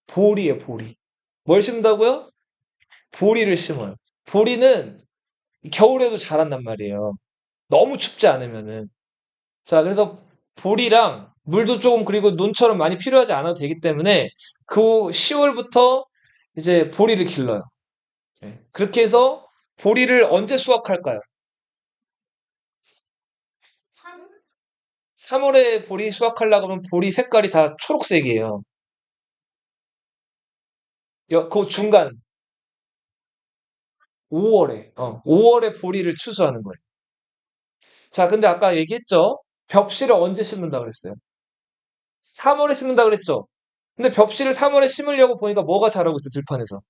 보리예요, 보리. 뭘 심는다고요? 보리를 심어요. 보리는 겨울에도 자란단 말이에요. 너무 춥지 않으면은. 자, 그래서 보리랑 물도 조금 그리고 논처럼 많이 필요하지 않아도 되기 때문에 그 10월부터 이제 보리를 길러요. 예. 그렇게 해서 보리를 언제 수확할까요? 3월에 보리 수확하려고 하면 보리 색깔이 다 초록색이에요. 그 중간 5월에 보리를 추수하는 거예요. 자, 근데 아까 얘기했죠? 벽실을 언제 심는다 그랬어요? 3월에 심는다 그랬죠? 근데 벽실을 3월에 심으려고 보니까 뭐가 자라고 있어, 들판에서?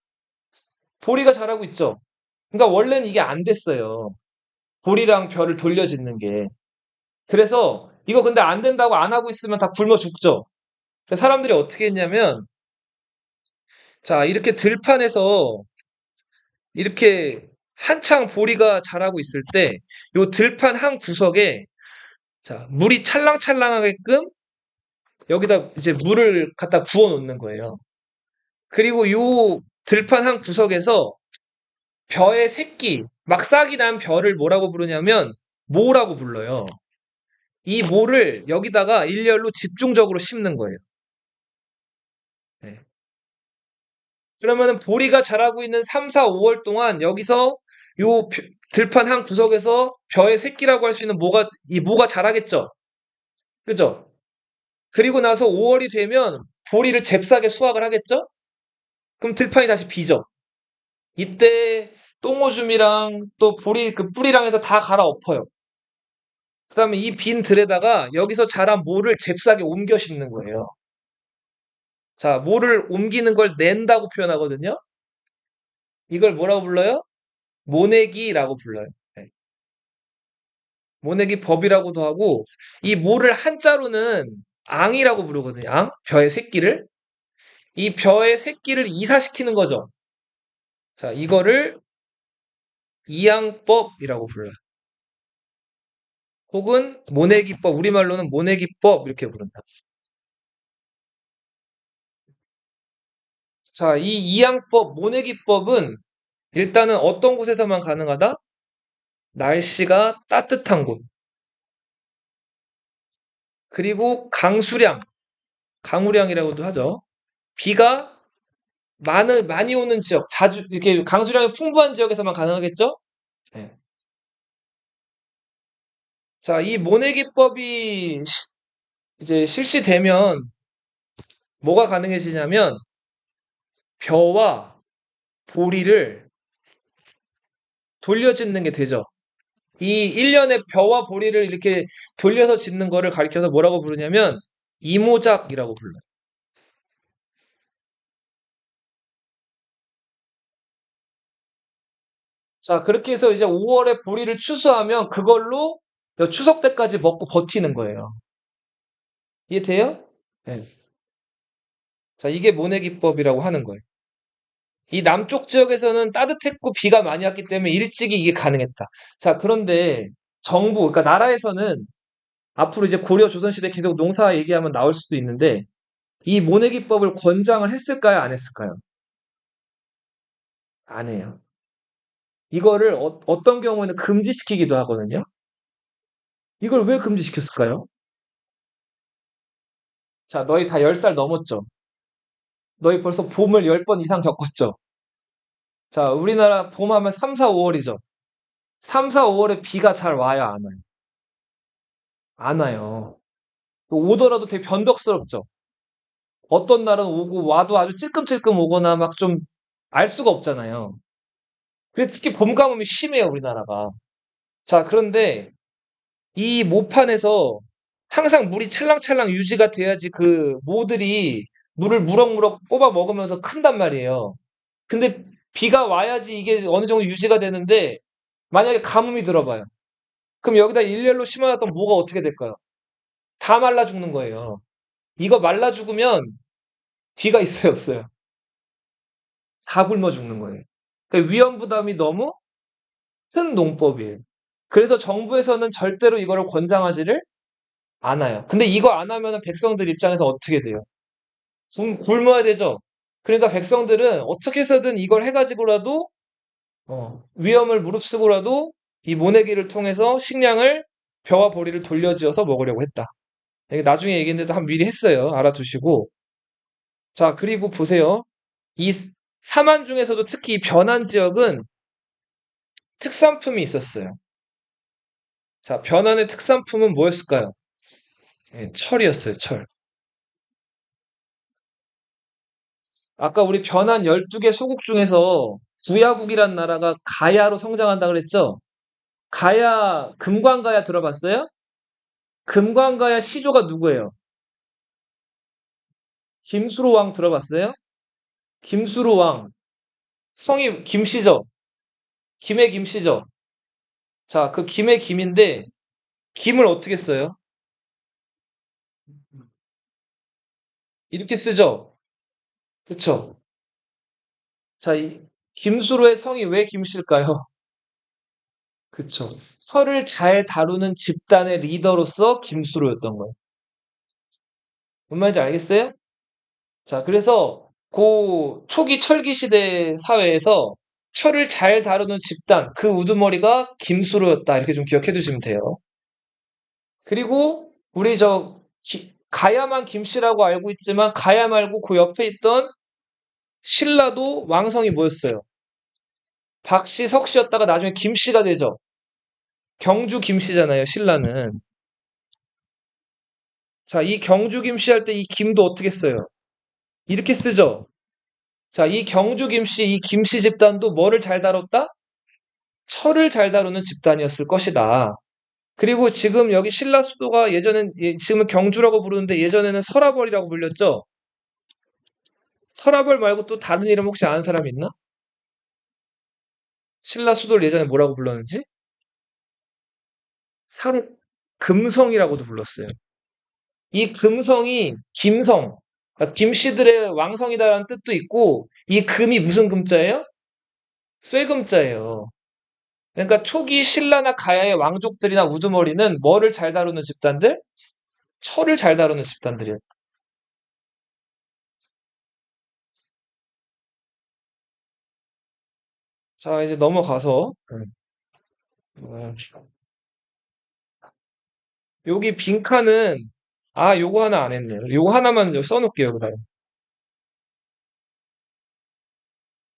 보리가 자라고 있죠? 그러니까 원래는 이게 안 됐어요. 보리랑 벼를 돌려 짓는 게. 그래서 이거 근데 안 된다고 안 하고 있으면 다 굶어 죽죠? 그래서 사람들이 어떻게 했냐면, 자, 이렇게 들판에서 이렇게 한창 보리가 자라고 있을 때, 요 들판 한 구석에, 자, 물이 찰랑찰랑하게끔 여기다 이제 물을 갖다 부어 놓는 거예요. 그리고 요 들판 한 구석에서 벼의 새끼, 막 싹이 난 벼를 뭐라고 부르냐면 모라고 불러요. 이 모를 여기다가 일렬로 집중적으로 심는 거예요. 네. 그러면은 보리가 자라고 있는 3, 4, 5월 동안 여기서 들판 한 구석에서 벼의 새끼라고 할 수 있는 이 모가 자라겠죠. 그죠? 그리고 나서 5월이 되면 보리를 잽싸게 수확을 하겠죠? 그럼 들판이 다시 비죠. 이때 똥오줌이랑 또 보리 그 뿌리랑 해서 다 갈아엎어요. 그다음에 이 빈 들에다가 여기서 자란 모를 잽싸게 옮겨 심는 거예요. 자, 모를 옮기는 걸 낸다고 표현하거든요. 이걸 뭐라고 불러요? 모내기라고 불러요. 네. 모내기 법이라고도 하고 이 모를 한자로는 앙이라고 부르거든요. 앙? 벼의 새끼를. 이 벼의 새끼를 이사시키는 거죠. 자, 이거를 이양법이라고 불러요. 혹은 모내기법, 우리말로는 모내기법 이렇게 부른다. 자, 이 이양법, 모내기법은 일단은 어떤 곳에서만 가능하다? 날씨가 따뜻한 곳. 그리고 강수량, 강우량이라고도 하죠. 비가 많이 오는 지역, 자주, 이렇게 강수량이 풍부한 지역에서만 가능하겠죠? 네. 자, 이 모내기법이 이제 실시되면 뭐가 가능해지냐면 벼와 보리를 돌려 짓는 게 되죠. 이 일련의 벼와 보리를 이렇게 돌려서 짓는 거를 가리켜서 뭐라고 부르냐면 이모작이라고 불러요. 자, 그렇게 해서 이제 5월에 보리를 추수하면 그걸로 추석 때까지 먹고 버티는 거예요. 이해돼요? 네. 자, 이게 모내기법이라고 하는 거예요. 이 남쪽 지역에서는 따뜻했고 비가 많이 왔기 때문에 일찍이 이게 가능했다. 자, 그런데 정부, 그러니까 나라에서는 앞으로 이제 고려 조선시대 계속 농사 얘기하면 나올 수도 있는데 이 모내기법을 권장을 했을까요? 안 했을까요? 안 해요. 이거를 어떤 경우에는 금지시키기도 하거든요. 이걸 왜 금지시켰을까요? 자, 너희 다 10살 넘었죠? 너희 벌써 봄을 10번 이상 겪었죠? 자, 우리나라 봄 하면 3, 4, 5월이죠? 3, 4, 5월에 비가 잘 와요, 안 와요? 안 와요. 오더라도 되게 변덕스럽죠? 어떤 날은 오고 와도 아주 찔끔찔끔 오거나 막 좀 알 수가 없잖아요. 근데 특히 봄 가뭄이 심해요, 우리나라가. 자, 그런데 이 모판에서 항상 물이 찰랑찰랑 유지가 돼야지 그 모들이 물을 무럭무럭 뽑아 먹으면서 큰단 말이에요. 근데 비가 와야지 이게 어느 정도 유지가 되는데 만약에 가뭄이 들어봐요. 그럼 여기다 일렬로 심어놨던 모가 어떻게 될까요? 다 말라 죽는 거예요. 이거 말라 죽으면 뒤가 있어요, 없어요? 다 굶어 죽는 거예요. 그러니까 위험 부담이 너무 큰 농법이에요. 그래서 정부에서는 절대로 이거를 권장하지를 않아요. 근데 이거 안 하면 백성들 입장에서 어떻게 돼요? 굶어야 되죠. 그러니까 백성들은 어떻게 해서든 이걸 해가지고라도 위험을 무릅쓰고라도 이 모내기를 통해서 식량을 벼와 보리를 돌려지어서 먹으려고 했다. 이게 나중에 얘기했는데도 한 미리 했어요. 알아두시고. 자, 그리고 보세요. 이 사만 중에서도 특히 이 변한 지역은 특산품이 있었어요. 자, 변환의 특산품은 뭐였을까요? 예, 철이었어요, 철. 아까 우리 변환 12개 소국 중에서 구야국이란 나라가 가야로 성장한다 그랬죠? 가야, 금관가야 들어봤어요? 금관가야 시조가 누구예요? 김수로 왕 들어봤어요? 김수로 왕. 성이 김씨죠? 김의 김씨죠? 자, 그 김의 김인데, 김을 어떻게 써요? 이렇게 쓰죠? 그쵸? 자, 이 김수로의 성이 왜 김씨일까요? 그쵸. 설을 잘 다루는 집단의 리더로서 김수로였던 거예요. 뭔 말인지 알겠어요? 자, 그래서 그 초기 철기 시대 사회에서 철을 잘 다루는 집단, 그 우두머리가 김수로였다. 이렇게 좀 기억해 두시면 돼요. 그리고 우리 가야만 김씨라고 알고 있지만 가야 말고 그 옆에 있던 신라도 왕성이 뭐였어요? 박씨, 석씨였다가 나중에 김씨가 되죠. 경주 김씨잖아요, 신라는. 자, 이 경주 김씨 할 때 이 김도 어떻게 써요? 이렇게 쓰죠. 자, 이 경주 김씨, 이 김씨 집단도 뭐를 잘 다뤘다? 철을 잘 다루는 집단이었을 것이다. 그리고 지금 여기 신라 수도가 지금은 경주라고 부르는데 예전에는 서라벌이라고 불렸죠? 서라벌 말고 또 다른 이름 혹시 아는 사람 있나? 신라 수도를 예전에 뭐라고 불렀는지? 상, 금성이라고도 불렀어요. 이 금성이 김성, 그러니까 김씨들의 왕성이다라는 뜻도 있고, 이 금이 무슨 금자예요? 쇠금자예요. 그러니까 초기 신라나 가야의 왕족들이나 우두머리는 뭐를 잘 다루는 집단들? 철을 잘 다루는 집단들이에요. 자, 이제 넘어가서, 어, 여기 빈칸은, 요거 하나 안 했네요. 요거 하나만 써놓을게요, 그다음.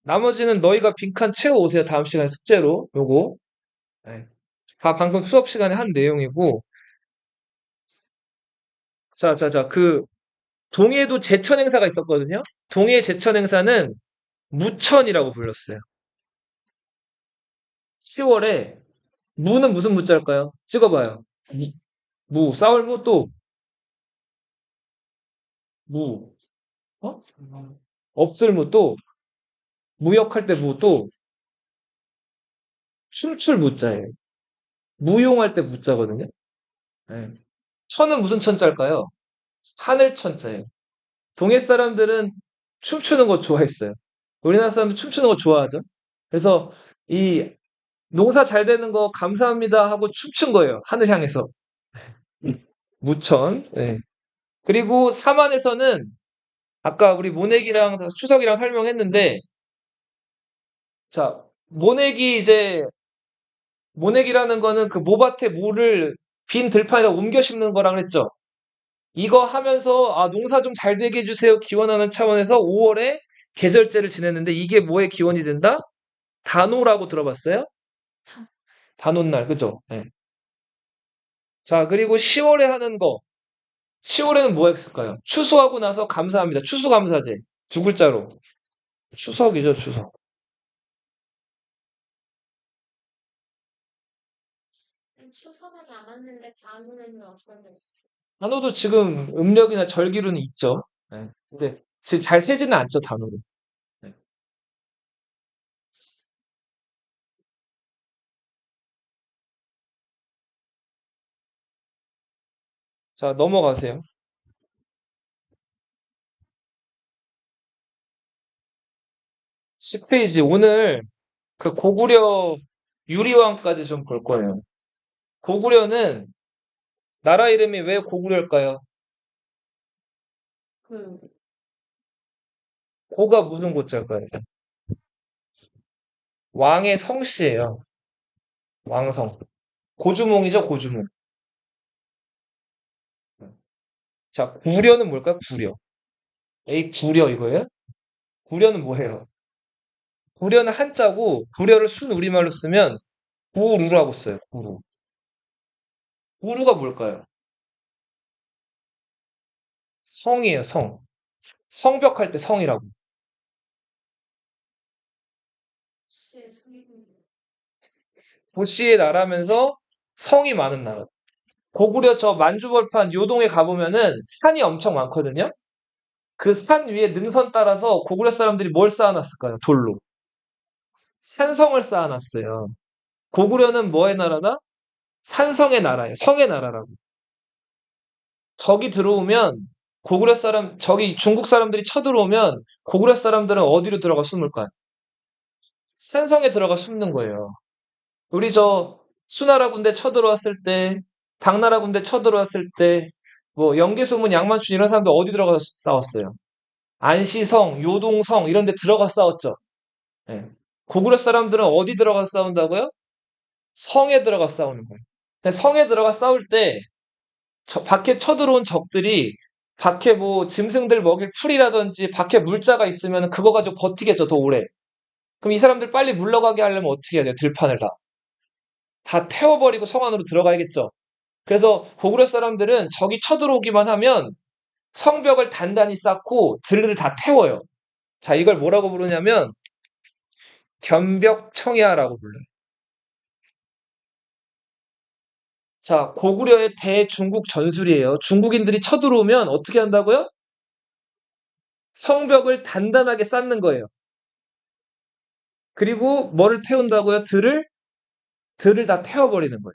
나머지는 너희가 빈칸 채워 오세요. 다음 시간에 숙제로. 요거. 네. 다 방금 수업 시간에 한 내용이고. 자. 동해도 제천 행사가 있었거든요. 동해 제천 행사는 무천이라고 불렀어요. 10월에 무는 무슨 무자일까요? 찍어봐요. 싸울 무 또 무, 어? 없을 무 또 무역할 때 무 또 춤출 무자예요. 무용할 때 무자거든요. 네. 천은 무슨 천자일까요? 하늘 천자예요. 동해 사람들은 춤추는 거 좋아했어요. 우리나라 사람들 춤추는 거 좋아하죠. 그래서 이 농사 잘 되는 거 감사합니다 하고 춤춘 거예요. 하늘 향해서. 무천. 네. 그리고 삼안에서는 아까 우리 모내기랑 추석이랑 설명했는데, 자, 모내기라는 거는 그 모밭에 모를 빈 들판에다 옮겨 심는 거라 그랬죠. 이거 하면서 아, 농사 좀 잘 되게 해주세요 기원하는 차원에서 5월에 계절제를 지냈는데 이게 뭐에 기원이 된다? 단오라고 들어봤어요? 단오날, 그죠? 네. 자, 그리고 10월에 하는 거. 10월에는 뭐 했을까요? 추수하고 나서 감사합니다. 추수감사제. 두 글자로. 추석이죠, 추석. 추석하지 않았는데 다음에는 어떤 게 있어? 단오도 지금 음력이나 절기로는 있죠. 네. 근데 지금 잘 세지는 않죠, 단오는. 네. 자, 넘어가세요. 10페이지. 오늘 그 고구려 유리왕까지 좀 볼 거예요. 고구려는 나라 이름이 왜 고구려일까요? 그, 고가 무슨 고자일까요? 왕의 성씨예요. 왕성. 고주몽이죠, 고주몽. 자, 구려는 뭘까요? 구려. 에이, 구려 이거예요? 구려는 뭐예요? 구려는 한자고 구려를 순 우리말로 쓰면 구루라고 써요. 구루. 구루가 뭘까요? 성이에요, 성. 성벽할 때 성이라고. 시의 성인. 도시의 나라면서 성이 많은 나라. 고구려 저 만주벌판 요동에 가보면은 산이 엄청 많거든요. 그 산 위에 능선 따라서 고구려 사람들이 뭘 쌓아놨을까요? 돌로. 산성을 쌓아놨어요. 고구려는 뭐의 나라다? 산성의 나라예요. 성의 나라라고. 적이 들어오면 적이 중국 사람들이 쳐들어오면 고구려 사람들은 어디로 들어가 숨을까요? 산성에 들어가 숨는 거예요. 우리 저 수나라 군대 쳐들어왔을 때, 당나라 군대 쳐들어왔을 때, 뭐 영계소문, 양만춘 이런 사람들 어디 들어가서 싸웠어요? 안시성, 요동성 이런 데 들어가 싸웠죠. 예. 고구려 사람들은 어디 들어가 싸운다고요? 성에 들어가 싸우는 거예요. 근데 성에 들어가 싸울 때 밖에 쳐들어온 적들이 밖에 뭐 짐승들 먹일 풀이라든지 밖에 물자가 있으면 그거 가지고 버티겠죠, 더 오래. 그럼 이 사람들 빨리 물러가게 하려면 어떻게 해야 돼요? 들판을 다 태워버리고 성 안으로 들어가야겠죠. 그래서 고구려 사람들은 적이 쳐들어오기만 하면 성벽을 단단히 쌓고 들을 다 태워요. 자, 이걸 뭐라고 부르냐면 견벽청야라고 불러요. 자, 고구려의 대중국 전술이에요. 중국인들이 쳐들어오면 어떻게 한다고요? 성벽을 단단하게 쌓는 거예요. 그리고 뭐를 태운다고요? 들을 다 태워버리는 거예요.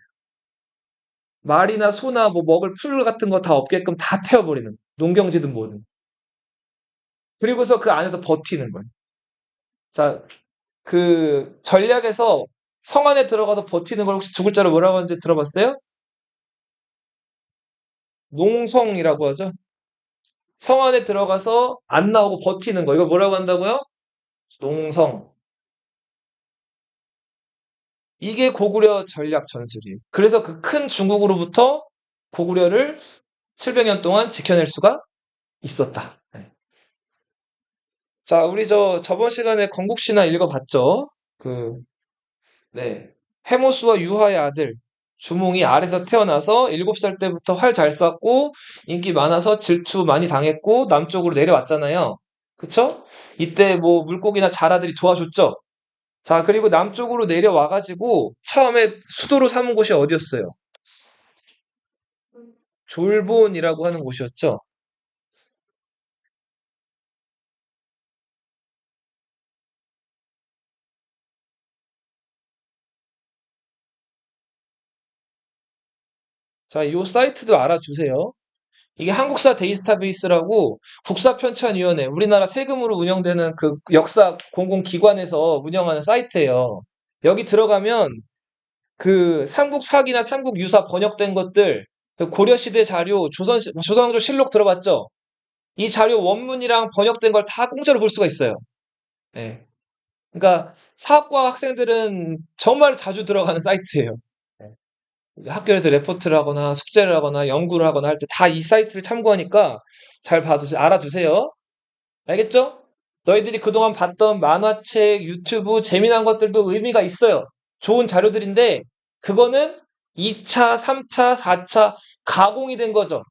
말이나 소나 뭐 먹을 풀 같은 거 다 없게끔 다 태워버리는 거예요. 농경지든 뭐든. 그리고서 그 안에서 버티는 거예요. 자, 그 전략에서 성 안에 들어가서 버티는 걸 혹시 두 글자로 뭐라고 하는지 들어봤어요? 농성이라고 하죠. 성 안에 들어가서 안 나오고 버티는 거. 이걸 뭐라고 한다고요? 농성. 이게 고구려 전략 전술이에요. 그래서 그 큰 중국으로부터 고구려를 700년 동안 지켜낼 수가 있었다. 네. 자, 우리 저번 시간에 건국신화 읽어봤죠? 그, 네. 해모수와 유하의 아들, 주몽이 아래서 태어나서 7살 때부터 활 잘 쐈고, 인기 많아서 질투 많이 당했고, 남쪽으로 내려왔잖아요. 그쵸? 이때 뭐 물고기나 자라들이 도와줬죠? 자, 그리고 남쪽으로 내려와가지고, 처음에 수도로 삼은 곳이 어디였어요? 졸본이라고 하는 곳이었죠? 자, 이 사이트도 알아주세요. 이게 한국사 데이터베이스라고 국사편찬위원회, 우리나라 세금으로 운영되는 그 역사 공공기관에서 운영하는 사이트예요. 여기 들어가면 그 삼국사기나 삼국유사 번역된 것들, 그 고려시대 자료, 조선왕조 실록 들어봤죠? 이 자료 원문이랑 번역된 걸 다 공짜로 볼 수가 있어요. 예. 그러니까 사학과 학생들은 정말 자주 들어가는 사이트예요. 예. 이제 학교에서 레포트를 하거나 숙제를 하거나 연구를 하거나 할 때 다 이 사이트를 참고하니까 잘 알아두세요. 알겠죠? 너희들이 그동안 봤던 만화책, 유튜브, 재미난 것들도 의미가 있어요. 좋은 자료들인데, 그거는 2차, 3차, 4차 가공이 된 거죠.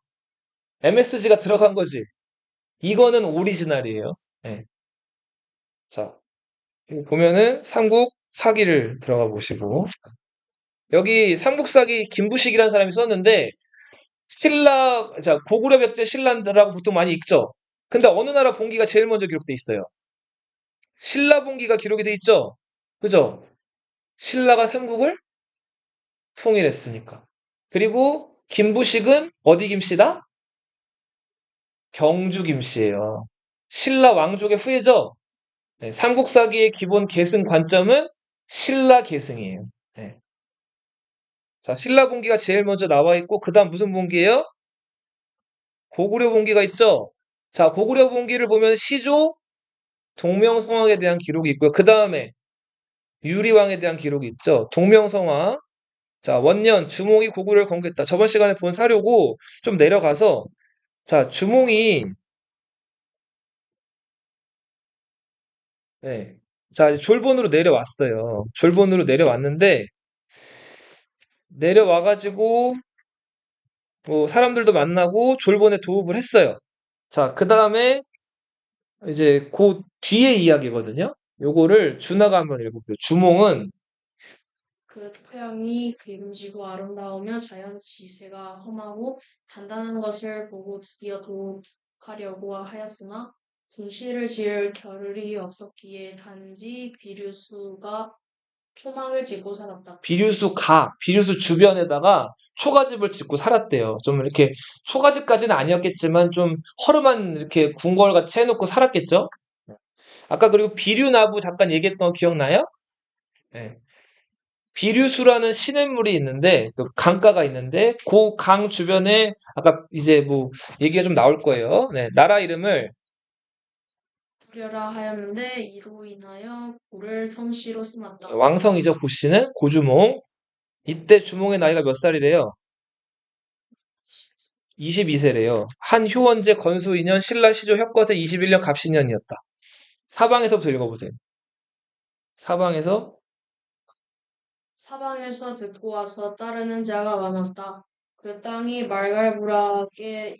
MSG가 들어간 거지. 이거는 오리지널이에요. 네. 자, 여기 보면은 삼국 사기를 들어가 보시고, 여기 삼국 사기 김부식이라는 사람이 썼는데, 자, 고구려 백제 신라라고 보통 많이 읽죠? 근데 어느 나라 봉기가 제일 먼저 기록돼 있어요? 신라 봉기가 기록이 돼 있죠? 그죠? 신라가 삼국을 통일했으니까. 그리고 김부식은 어디 김씨다? 경주 김씨예요. 신라 왕족의 후예죠? 네, 삼국사기의 기본 계승 관점은 신라 계승이에요. 네. 자, 신라 봉기가 제일 먼저 나와 있고, 그 다음 무슨 봉기예요? 고구려 봉기가 있죠? 자, 고구려 봉기를 보면 시조, 동명성왕에 대한 기록이 있고요. 그 다음에 유리왕에 대한 기록이 있죠. 동명성왕. 자, 원년 주몽이 고구려를 건국했다. 저번 시간에 본 사료고 좀 내려가서 자, 주몽이 네. 자, 이제 졸본으로 내려왔어요. 졸본으로 내려왔는데 내려와 가지고 뭐 사람들도 만나고 졸본에 도읍을 했어요. 자, 그다음에 이제 그 뒤에 이야기거든요. 요거를 준하가 한번 읽어볼게요. 주몽은 그 토양이 기름지고 아름다우며 자연 지세가 험하고 단단한 것을 보고 드디어 도하려고 하였으나 궁시를 지을 겨를이 없었기에 단지 비류수가 초막을 짓고 살았다. 비류수 주변에다가 초가집을 짓고 살았대요. 좀 이렇게 초가집까지는 아니었겠지만 좀 허름한 이렇게 궁궐같이 해놓고 살았겠죠? 아까 그리고 비류나부 잠깐 얘기했던 거 기억나요? 네. 비류수라는 시냇물이 있는데 그 강가가 있는데 그 강 주변에 아까 이제 뭐 얘기가 좀 나올 거예요. 네, 나라 이름을 하려라 하였는데 이로 인하여 고를 성씨로 삼았다. 왕성이죠. 고씨는 고주몽. 이때 주몽의 나이가 몇 살이래요? 22세래요. 한 효원제 건소 2년 신라 시조 협거세 21년 갑신년이었다. 사방에서부터 읽어보세요. 사방에서 사방에서 듣고 와서 따르는 자가 많았다. 그 땅이 말갈부락에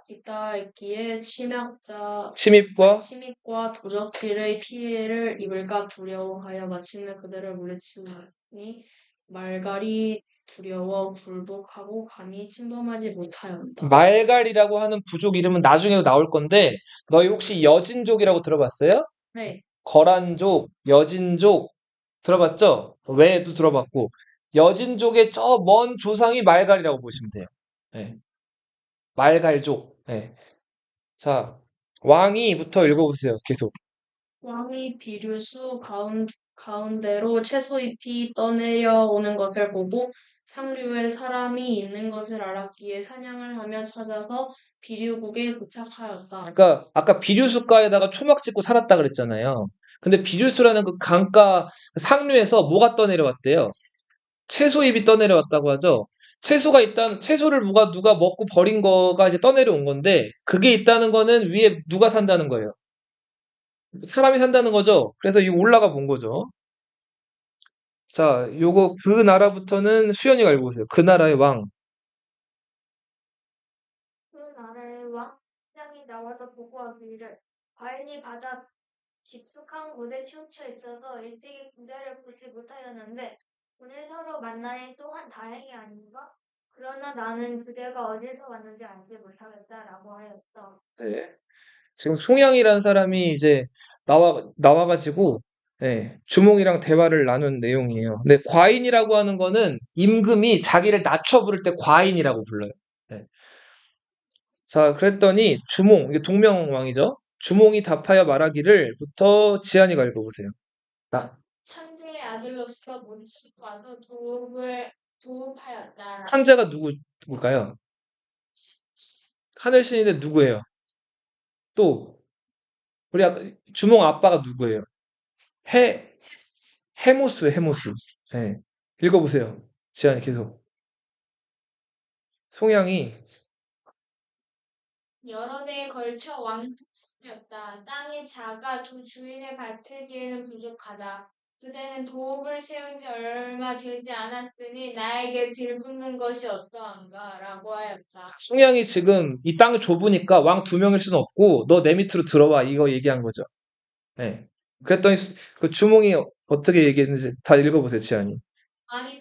있다 했기에 침입과 침입과 도적질의 피해를 입을까 두려워하여 마침내 그들을 물리치니 말갈이 두려워 굴복하고 감히 침범하지 못하였다. 말갈이라고 하는 부족 이름은 나중에도 나올 건데 너희 혹시 여진족이라고 들어봤어요? 네, 거란족, 여진족 들어봤죠? 외에도 들어봤고 여진족의 저 먼 조상이 말갈이라고 보시면 돼요. 네, 말갈족. 네. 자, 왕이부터 읽어보세요. 계속. 왕이 비류수 가운데로 채소잎이 떠내려 오는 것을 보고 상류에 사람이 있는 것을 알았기에 사냥을 하며 찾아서 비류국에 도착하였다. 그러니까 아까 비류수가에다가 초막 짓고 살았다 그랬잖아요. 근데 비류수라는 그 강가 그 상류에서 뭐가 떠내려왔대요? 채소잎이 떠내려왔다고 하죠. 채소를 누가 먹고 버린 거가 이제 떠내려온 건데 그게 있다는 거는 위에 누가 산다는 거예요? 사람이 산다는 거죠. 그래서 이 올라가 본 거죠. 자, 요거 그 나라부터는 수연이가 읽어보세요. 그 나라의 왕. 그 나라의 왕장이 나와서 보고하기를 과인이 바다 깊숙한 곳에 치우쳐 있어서 일찍이 부자를 보지 못하였는데 오늘 서로 만나니 또한 다행이 아닌가? 그러나 나는 그대가 어디서 왔는지 알지 못하겠다라고 하였다. 네. 지금 송양이라는 사람이 이제 나와가지고, 네, 주몽이랑 대화를 나눈 내용이에요. 근데 과인이라고 하는 거는 임금이 자기를 낮춰 부를 때 과인이라고 불러요. 네. 자, 그랬더니 주몽, 이게 동명왕이죠. 주몽이 답하여 말하기를부터 지한이가 읽어보세요. 나, 천재의 아들로서 문수로 와서 도읍하였다. 황제가 누굴까요? 하늘신인데 누구예요? 또, 우리 아까 주몽 아빠가 누구예요? 해, 해모스예요, 해모스. 네. 읽어보세요. 지한이 계속. 송양이 여러 대에 걸쳐 왕국이었다. 땅이 작아 두 주인의 발틀기에는 부족하다. 그대는 도읍을 세운 지 얼마 되지 않았으니 나에게 빌붙는 것이 어떠한가? 라고 하였다. 송양이 지금 이 땅이 좁으니까 왕 두 명일 수는 없고 너 내 밑으로 들어와 이거 얘기한 거죠. 네. 그랬더니 그 주몽이 어떻게 얘기했는지 다 읽어보세요, 지한이. 아니,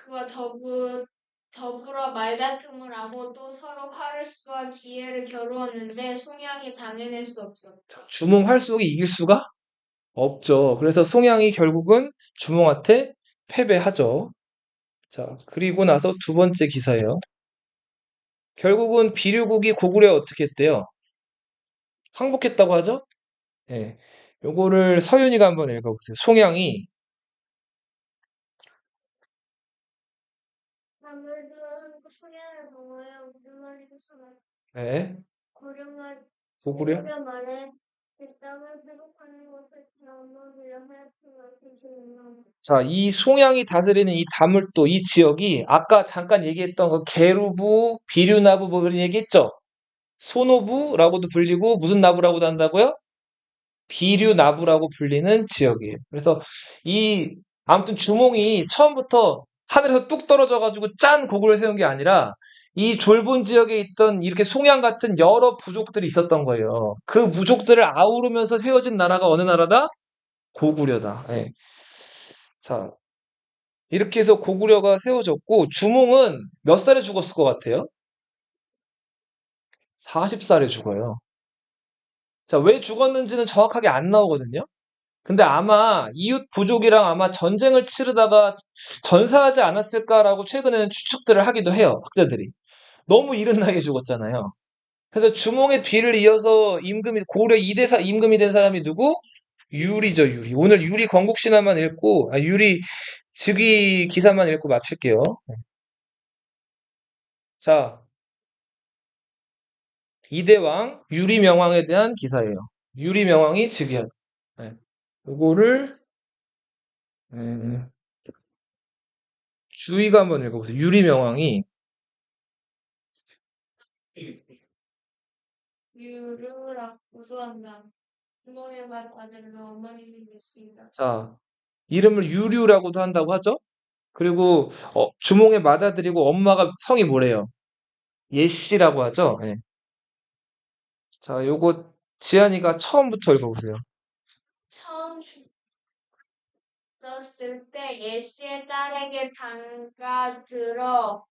그와 더불어 말다툼을 하고 또 서로 화를 쏘아 기회를 겨루었는데 송양이 당해낼 수 없었다. 주몽 활쏘기 이길 수가 없죠. 그래서 송양이 결국은 주몽한테 패배하죠. 자, 그리고 나서 두 번째 기사예요. 결국은 비류국이 고구려에 어떻게 했대요? 항복했다고 하죠? 예. 요거를 서윤이가 한번 읽어보세요. 송양이 아무래도 송양을 보고요. 무슨 말인지 네, 고령한 고구려. 고구려 말에 그 땅을 회복하는 것을 경험이라 하였으나 그는 자, 이 송양이 다스리는 이 다물도 이 지역이 아까 잠깐 얘기했던 그 게르부, 비류나부 뭐 그런 얘기했죠? 소노부라고도 불리고 무슨 나부라고도 한다고요? 비류나부라고 불리는 지역이에요. 그래서 이 아무튼 주몽이 처음부터 하늘에서 뚝 떨어져가지고 짠 고구려를 세운 게 아니라 이 졸본 지역에 있던 이렇게 송양 같은 여러 부족들이 있었던 거예요. 그 부족들을 아우르면서 세워진 나라가 어느 나라다? 고구려다. 예. 자, 이렇게 해서 고구려가 세워졌고 주몽은 몇 살에 죽었을 것 같아요? 40살에 죽어요. 자, 왜 죽었는지는 정확하게 안 나오거든요. 근데 아마 이웃 부족이랑 아마 전쟁을 치르다가 전사하지 않았을까라고 최근에는 추측들을 하기도 해요, 학자들이. 너무 이른 나이에 죽었잖아요. 그래서 주몽의 뒤를 이어서 고구려 2대 임금이 된 사람이 누구? 유리죠, 유리. 오늘 유리 건국신화만 읽고, 유리 즉위 기사만 읽고 마칠게요. 자, 이대왕 유리명왕에 대한 기사예요. 유리명왕이 즉위한. 네. 요거를, 네, 주의가 한번 읽어보세요. 유리명왕이 유르라 우수한다. 주몽의 맏 아들로 어머니를 냈습니다. 자, 이름을 유류라고도 한다고 하죠? 그리고 주몽의 맏아들이고 엄마가 성이 뭐래요? 예씨라고 하죠? 예. 자, 요거 지한이가 처음부터 읽어보세요. 처음 죽었을 때 예시의 딸에게 장가 들어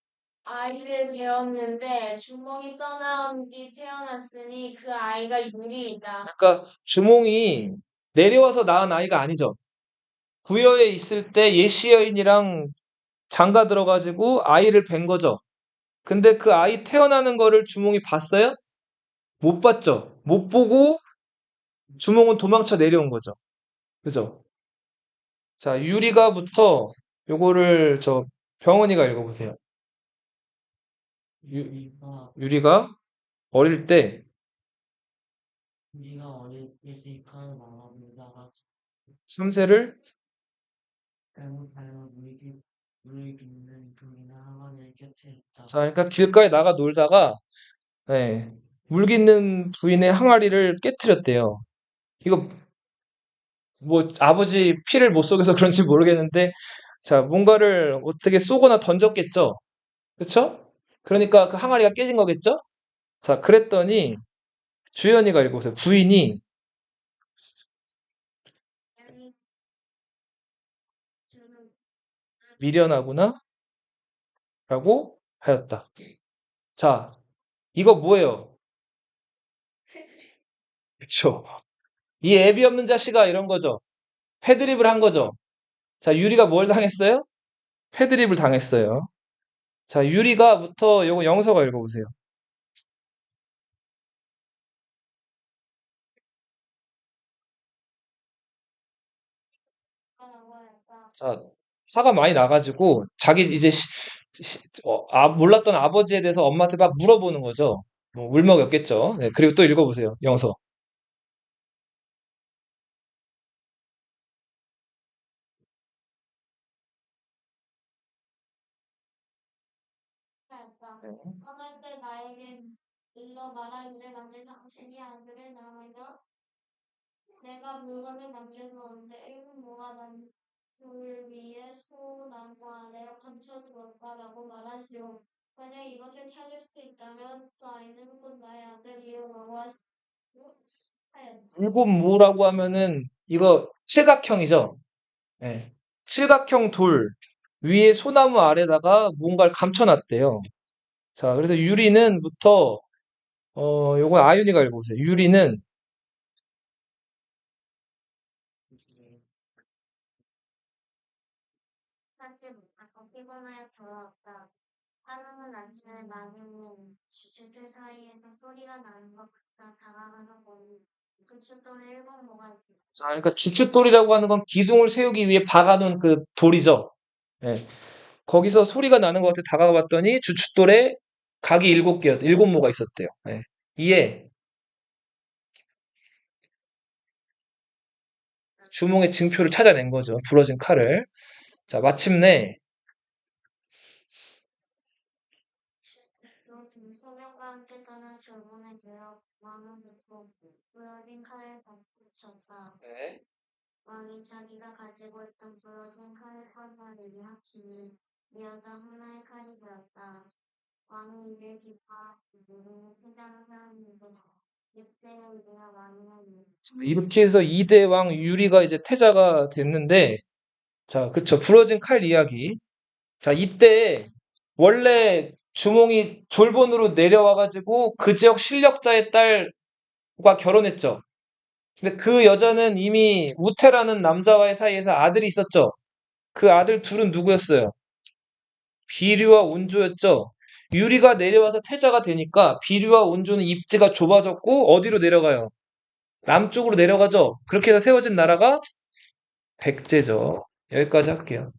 아이를 배웠는데 주몽이 떠나온 뒤 태어났으니 그 아이가 유리이다. 그러니까 주몽이 내려와서 낳은 아이가 아니죠. 부여에 있을 때 예씨 여인이랑 장가 들어가지고 아이를 뵌 거죠. 근데 그 아이 태어나는 거를 주몽이 봤어요? 못 봤죠. 못 보고 주몽은 도망쳐 내려온 거죠. 그죠? 자, 유리가부터 요거를 병원이가 읽어보세요. 유, 우리가 유리가 어릴 때 우리가 어릴 때 실컷 나눠보다가 참새를 잘못하여 물이 빚는 종이나 항아리를 곁에 있다. 자, 그러니까 길가에 나가 놀다가 예, 물 깃는 부인의 항아리를 깨트렸대요. 이거 뭐 아버지 피를 못 속여서 그런지 모르겠는데 자, 뭔가를 어떻게 쏘거나 던졌겠죠? 그쵸? 그러니까 그 항아리가 깨진 거겠죠? 자, 그랬더니 주연이가 읽어보세요. 부인이 아니, 저는 미련하구나 라고 하였다. 자, 이거 뭐예요? 그쵸? 이 애비 없는 자식아 이런 거죠. 패드립을 한 거죠. 자, 유리가 뭘 당했어요? 패드립을 당했어요. 자, 유리가부터 요거 영서가 읽어보세요. 라고 하였다. 자, 화가 많이 나가지고 자기 이제 몰랐던 아버지에 대해서 엄마한테 막 물어보는 거죠. 뭐 울먹였겠죠. 네, 그리고 또 읽어보세요. 영서. 하였다. 떠날 때 나에게 일러 말하기를 만일 당신이 아들을 낳으면 내가 물건을 남겨두었는데 일부모가 남을 위해 소 남자 아래에 감춰두었다라고 말하시오. 만약 이것을 찾을 수 있다면 그 아이는 곧 나의 아들이요라고 하였다. 물곰모라고 하면은 이거 칠각형이죠. 네. 칠각형 돌 위에 소나무 아래다가 뭔가를 감춰놨대요. 자, 그래서 유리는부터 요거 아윤이가 읽어보세요. 유리는 하지 못하고 피곤하여 돌아왔다. 하루는 아침에 마님은 주춧들 사이에서 소리가 나는 것 같다 다가가는 보니 주춧돌에 일곱 모가 있었다. 자, 그러니까 주춧돌이라고 하는 건 기둥을 세우기 위해 박아놓은 그 돌이죠. 예. 거기서 소리가 나는 것 같아 다가가 봤더니 주춧돌에 각이 일곱 모가 있었대요. 예. 이에 주몽의 징표를 찾아낸 거죠. 부러진 칼을. 자, 마침내 또 소명과 함께 떠나 졸문에 들어 왕은 듣고 부러진 칼을 붙였다. 네. 왕이 자기가 가지고 있던 부러진 칼 한 마리를 합치니 이어서 하나의 칼이 되었다. 왕이 이를 기뻐 누르는 태자는 사람인데 육체의 이르가 왕이라니. 이렇게 해서 2대 왕 유리가 이제 태자가 됐는데, 자, 그쵸. 부러진 칼 이야기. 자, 이때 원래 주몽이 졸본으로 내려와가지고 그 지역 실력자의 딸과 결혼했죠. 근데 그 여자는 이미 우태라는 남자와의 사이에서 아들이 있었죠. 그 아들 둘은 누구였어요? 비류와 온조였죠. 유리가 내려와서 태자가 되니까 비류와 온조는 입지가 좁아졌고 어디로 내려가요? 남쪽으로 내려가죠. 그렇게 해서 세워진 나라가 백제죠. 여기까지 할게요.